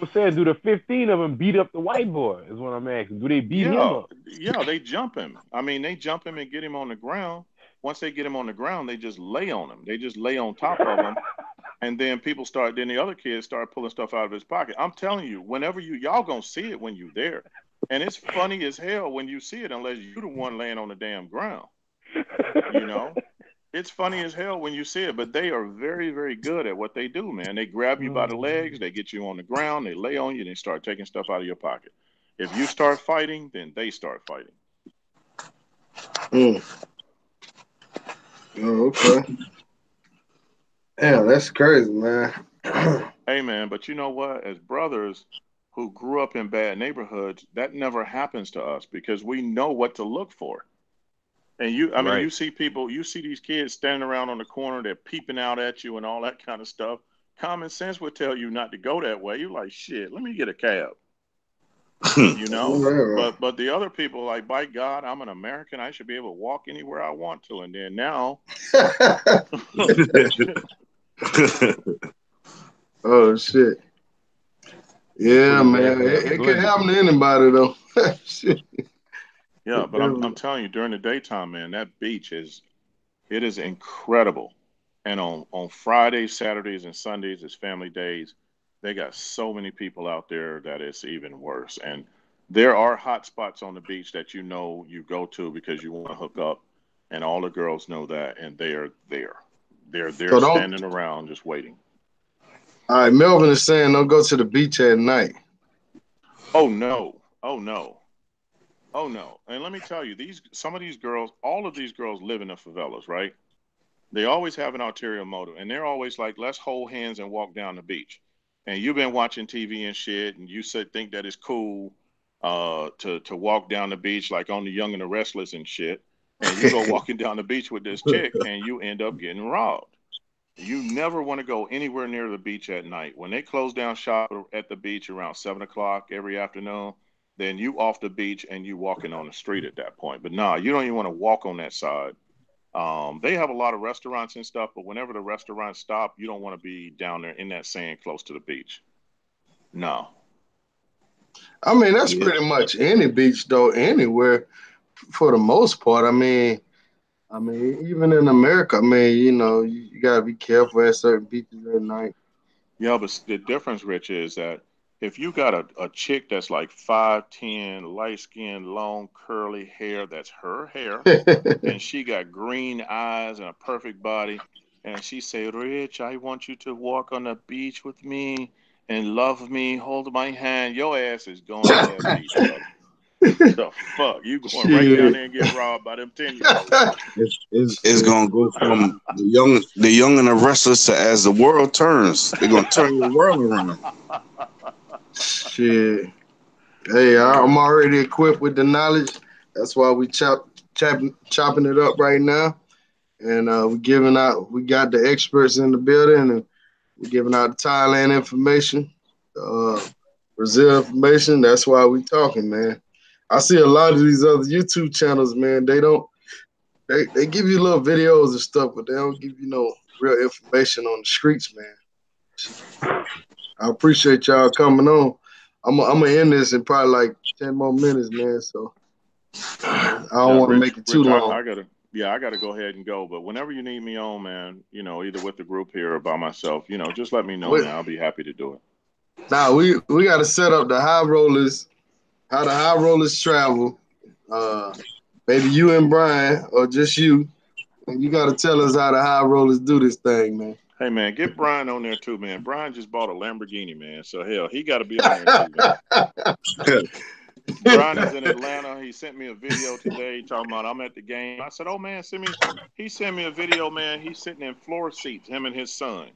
I'm saying, do the 15 of them beat up the white boy? Is what I'm asking. Do they beat him Yeah, up? yeah, they jump him. I mean, they jump him and get him on the ground. Once they get him on the ground, they just lay on him. They just lay on top of him. And then then the other kids start pulling stuff out of his pocket. I'm telling you, whenever y'all gonna see it when you there. And it's funny as hell when you see it, unless you the one laying on the damn ground. You know? It's funny as hell when you see it, but they are very, very good at what they do, man. They grab you by the legs, they get you on the ground, they lay on you, and they start taking stuff out of your pocket. If you start fighting, then they start fighting. Mm. Oh, okay. Yeah, that's crazy, man. Hey, man, but you know what? As brothers who grew up in bad neighborhoods, that never happens to us because we know what to look for. And Right. you see people, you see these kids standing around on the corner, they're peeping out at you and all that kind of stuff. Common sense would tell you not to go that way. You're like, shit, let me get a cab. You know? But the other people, like, by God, I'm an American. I should be able to walk anywhere I want to. And then now, Oh shit. Yeah, man. It could happen to anybody though. Shit. yeah, but I'm telling you, during the daytime, man, that beach it is incredible. And on Fridays, Saturdays, and Sundays, it's family days. They got so many people out there that it's even worse. And there are hot spots on the beach that you go to because you want to hook up and all the girls know that, and they are there. They're there So don't. standing around just waiting. All right, Melvin is saying don't go to the beach at night. Oh no! Oh no! Oh no! And let me tell you, these some of these girls, all of these girls live in the favelas, right? They always have an ulterior motive, and they're always like, "Let's hold hands and walk down the beach." And you've been watching TV and shit, and you said think that it's cool to walk down the beach like on the Young and the Restless and shit. And you go walking down the beach with this chick, and you end up getting robbed. You never want to go anywhere near the beach at night. When they close down shop at the beach around 7 o'clock every afternoon, then you off the beach and you walking on the street at that point. But nah, you don't even want to walk on that side. They have a lot of restaurants and stuff, but whenever the restaurants stop, you don't want to be down there in that sand close to the beach. No. I mean, that's Yeah. pretty much any beach though, anywhere for the most part. I mean, even in America, I mean, you gotta be careful at certain beaches at night. Yeah, but the difference, Rich, is that if you got a chick that's like 5'10", light skinned, long, curly hair, that's her hair, and she got green eyes and a perfect body, and she say, "Rich, I want you to walk on the beach with me and love me, hold my hand." Your ass is going to that beach, brother. The fuck, you going right down Shit. there and get robbed by them 10-year-olds. It's Shit. gonna go from the young and the restless to as the world turns. They're gonna turn the world around. Shit. Hey, I'm Yeah, already equipped with the knowledge. That's why we chopping it up right now. And we got the experts in the building, and we're giving out the Thailand information, uh, Brazil information. That's why we talking, man. I see a lot of these other YouTube channels, man. They give you little videos and stuff, but they don't give you no real information on the streets, man. I appreciate y'all coming on. I'm gonna end this in probably like 10 more minutes, man. So I don't yeah, want to Rich, make it too Rich, long. I gotta, yeah, I gotta go ahead and go. But whenever you need me on, man, either with the group here or by myself, just let me know, We, man. I'll be happy to do it. now we got to set up the high rollers, how the high rollers travel. Uh, Maybe you and Brian, or just you, and you got to tell us how the high rollers do this thing, man. Hey, man, get Brian on there too, man. Brian just bought a Lamborghini, man. So hell, he got to be on there too, man. Brian is in Atlanta. He sent me a video today talking about I'm at the game. I said, "Oh man, send me." He sent me a video, man. He's sitting in floor seats, him and his son.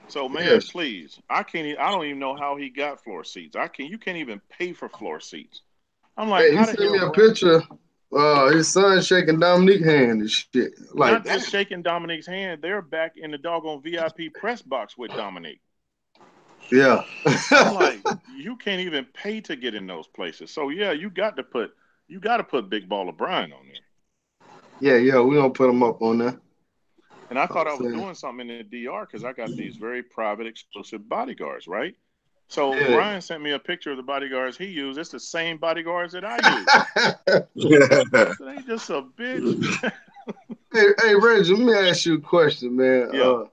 So man, Yes. please, I can't. I don't even know how he got floor seats. I can. You can't even pay for floor seats. I'm like, Hey, he how the sent me hell, a Brian? picture. His son shaking Dominique hand and shit. Like, Not damn. just shaking Dominique's hand. They're back in the doggone VIP press box with Dominique. Yeah. I'm like, you can't even pay to get in those places. So yeah, you got to put Big Baller Brian on there. Yeah. We gonna put him up on there. And I I'm thought I was saying, doing something in the DR because I got these very private, exclusive bodyguards, right? So yeah. Brian sent me a picture of the bodyguards he used. It's the same bodyguards that I use. I said, ain't this a bitch? Hey, Reggie, let me ask you a question, man. Yeah.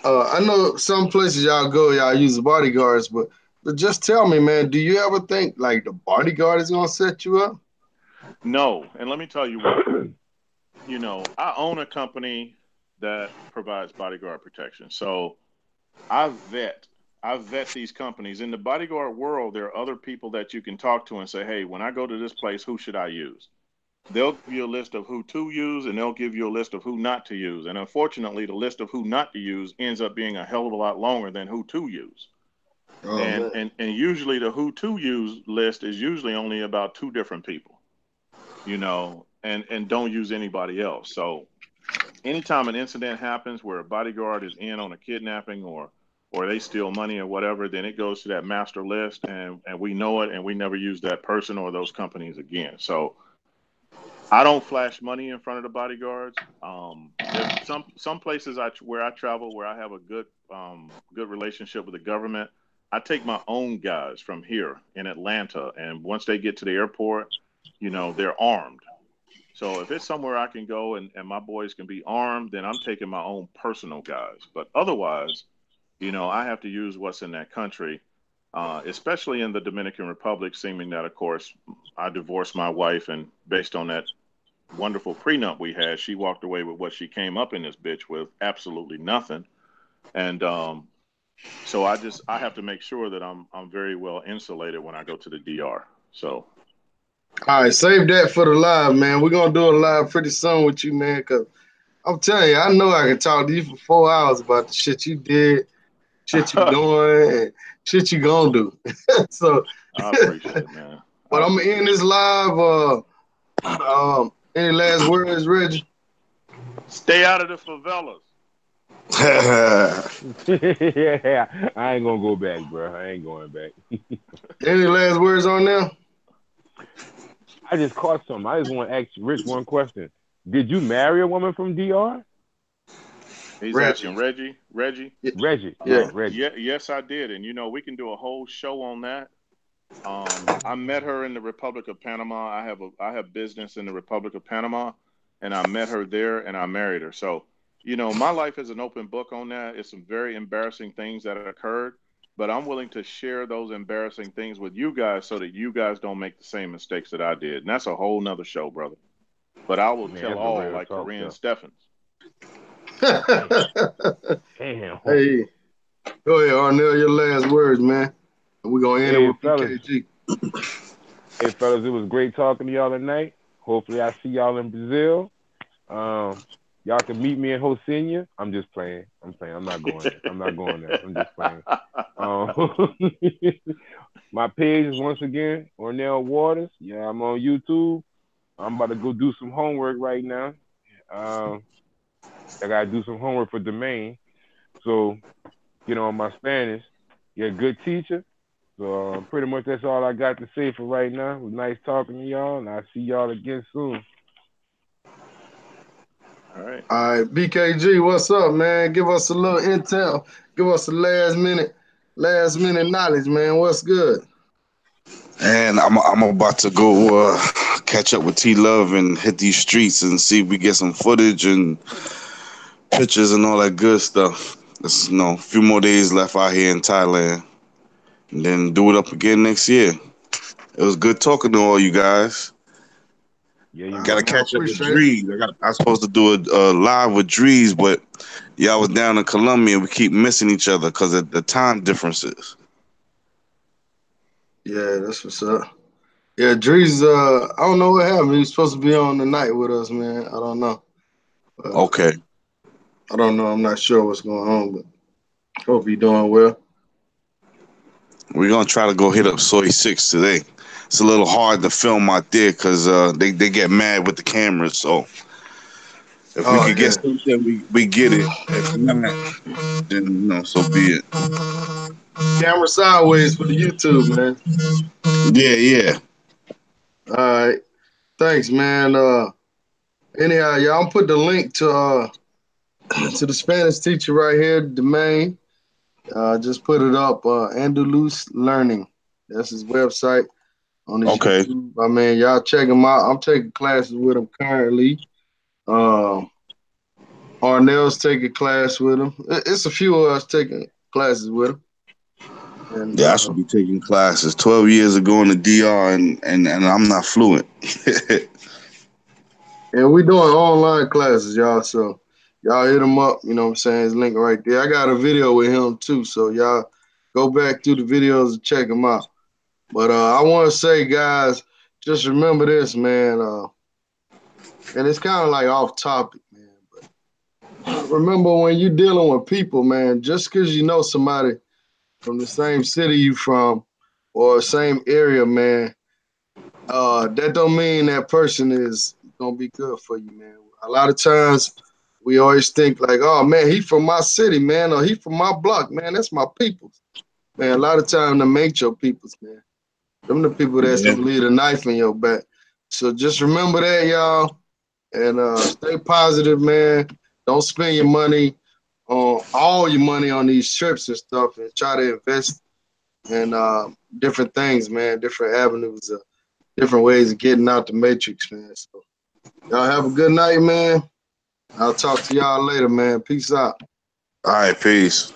I know some places y'all go, y'all use the bodyguards, but just tell me, man, do you ever think like the bodyguard is gonna set you up? No. And let me tell you why. I own a company that provides bodyguard protection. So I vet. I vet these companies. In the bodyguard world, there are other people that you can talk to and say, hey, when I go to this place, who should I use? They'll give you a list of who to use and they'll give you a list of who not to use. And unfortunately, the list of who not to use ends up being a hell of a lot longer than who to use. Oh And man. and, and usually the who to use list is usually only about two different people, and don't use anybody else. So anytime an incident happens where a bodyguard is in on a kidnapping or they steal money or whatever, then it goes to that master list and we know it and we never use that person or those companies again. So I don't flash money in front of the bodyguards. There's some places where I travel where I have a good relationship with the government. I take my own guys from here in Atlanta, and once they get to the airport, they're armed. So if it's somewhere I can go and my boys can be armed, then I'm taking my own personal guys. But otherwise, I have to use what's in that country, especially in the Dominican Republic, seeming that, of course, I divorced my wife, and based on that wonderful prenup we had, she walked away with what she came up in this bitch with, absolutely nothing. And so I have to make sure that I'm very well insulated when I go to the DR. So All right, save that for the live, man. We're gonna do a live pretty soon with you, man. Cause I'm telling you, I know I can talk to you for 4 hours about the shit you did, shit you I doing, and shit you gonna do. So, appreciate it, man. I but I'm gonna appreciate end it. this live. Any last words, Reggie? Stay out of the favelas. Yeah, I ain't gonna go back, bro. I ain't going back. Any last words on there? I just caught something. I just want to ask Rich one question. Did you marry a woman from DR? He's Reggie. asking Reggie. Reggie. Yeah. Reggie. Yeah. Yeah, Reggie. Yeah, yes, I did, and we can do a whole show on that. I met her in the Republic of Panama. I have business in the Republic of Panama, and I met her there, and I married her. So, my life is an open book on that. It's some very embarrassing things that occurred, but I'm willing to share those embarrassing things with you guys so that you guys don't make the same mistakes that I did. And that's a whole nother show, brother. But I will Man, tell that's a all real like talk Corinne though. Steffens. Damn. Damn. Hey, go ahead, Arnell. Your last words, man. And we're gonna end it Hey with fellas. BKG. Hey fellas, it was great talking to y'all tonight. Hopefully I see y'all in Brazil. Y'all can meet me in Hosinia. I'm just playing. I'm playing. I'm not going there. I'm not going there. I'm just playing. Um, my page is once again Ornell Waters. Yeah, I'm on YouTube. I'm about to go do some homework right now. I gotta do some homework for domain. So get on my Spanish. You're a good teacher. So pretty much that's all I got to say for right now. It was nice talking to y'all, and I'll see y'all again soon. All right. All right, BKG, what's up, man? Give us a little intel. Give us a last minute knowledge, man. What's good? And I'm about to go catch up with T Love and hit these streets and see if we get some footage and pictures and all that good stuff. There's a few more days left out here in Thailand, and then do it up again next year. It was good talking to all you guys. Yeah, you All right, Got to man. man. I catch up with appreciate it. Drees. I was supposed to do a live with Drees, but y'all was down in Colombia. We keep missing each other because of the time differences. Yeah, that's what's up. Yeah, Drees, I don't know what happened. He was supposed to be on the night with us, man. I don't know. Okay. I don't know. I'm not sure what's going on, but hope he doing well. We're gonna try to go hit up Soy 6 today. It's a little hard to film out there because they get mad with the cameras. So if we Oh, could get yeah. something, we get it. If not, then so be it. Camera sideways for the YouTube, man. Yeah, yeah. All right. Thanks, man. Anyhow, y'all, I'm put the link to to the Spanish teacher right here, domain. Just put it up. Andalus Learning. That's his website on his Okay. YouTube. I mean, y'all check him out. I'm taking classes with him currently. Um, Arnell's taking class with him. It's a few of us taking classes with him. And Yeah, I should be taking classes. 12 years ago in the DR, and I'm not fluent. and we doing online classes, y'all. So y'all hit him up. You know what I'm saying? His link right there. I got a video with him too. So y'all go back through the videos and check him out. But I want to say, guys, just remember this, man. And it's kind of like off topic, man. But remember when you're dealing with people, man, just because you know somebody from the same city you from or same area, man, that don't mean that person is gonna be good for you, man. A lot of times we always think like, oh man, he from my city, man, or he from my block, man. That's my peoples. Man, a lot of times them ain't your peoples, man. Them the people that's Yeah. gonna leave a knife in your back. So just remember that, y'all, and stay positive, man. Don't spend your money on all your money on these trips and stuff, and try to invest in different things, man, different avenues, different ways of getting out the matrix, man. So y'all have a good night, man. I'll talk to y'all later, man. Peace out. All right, peace.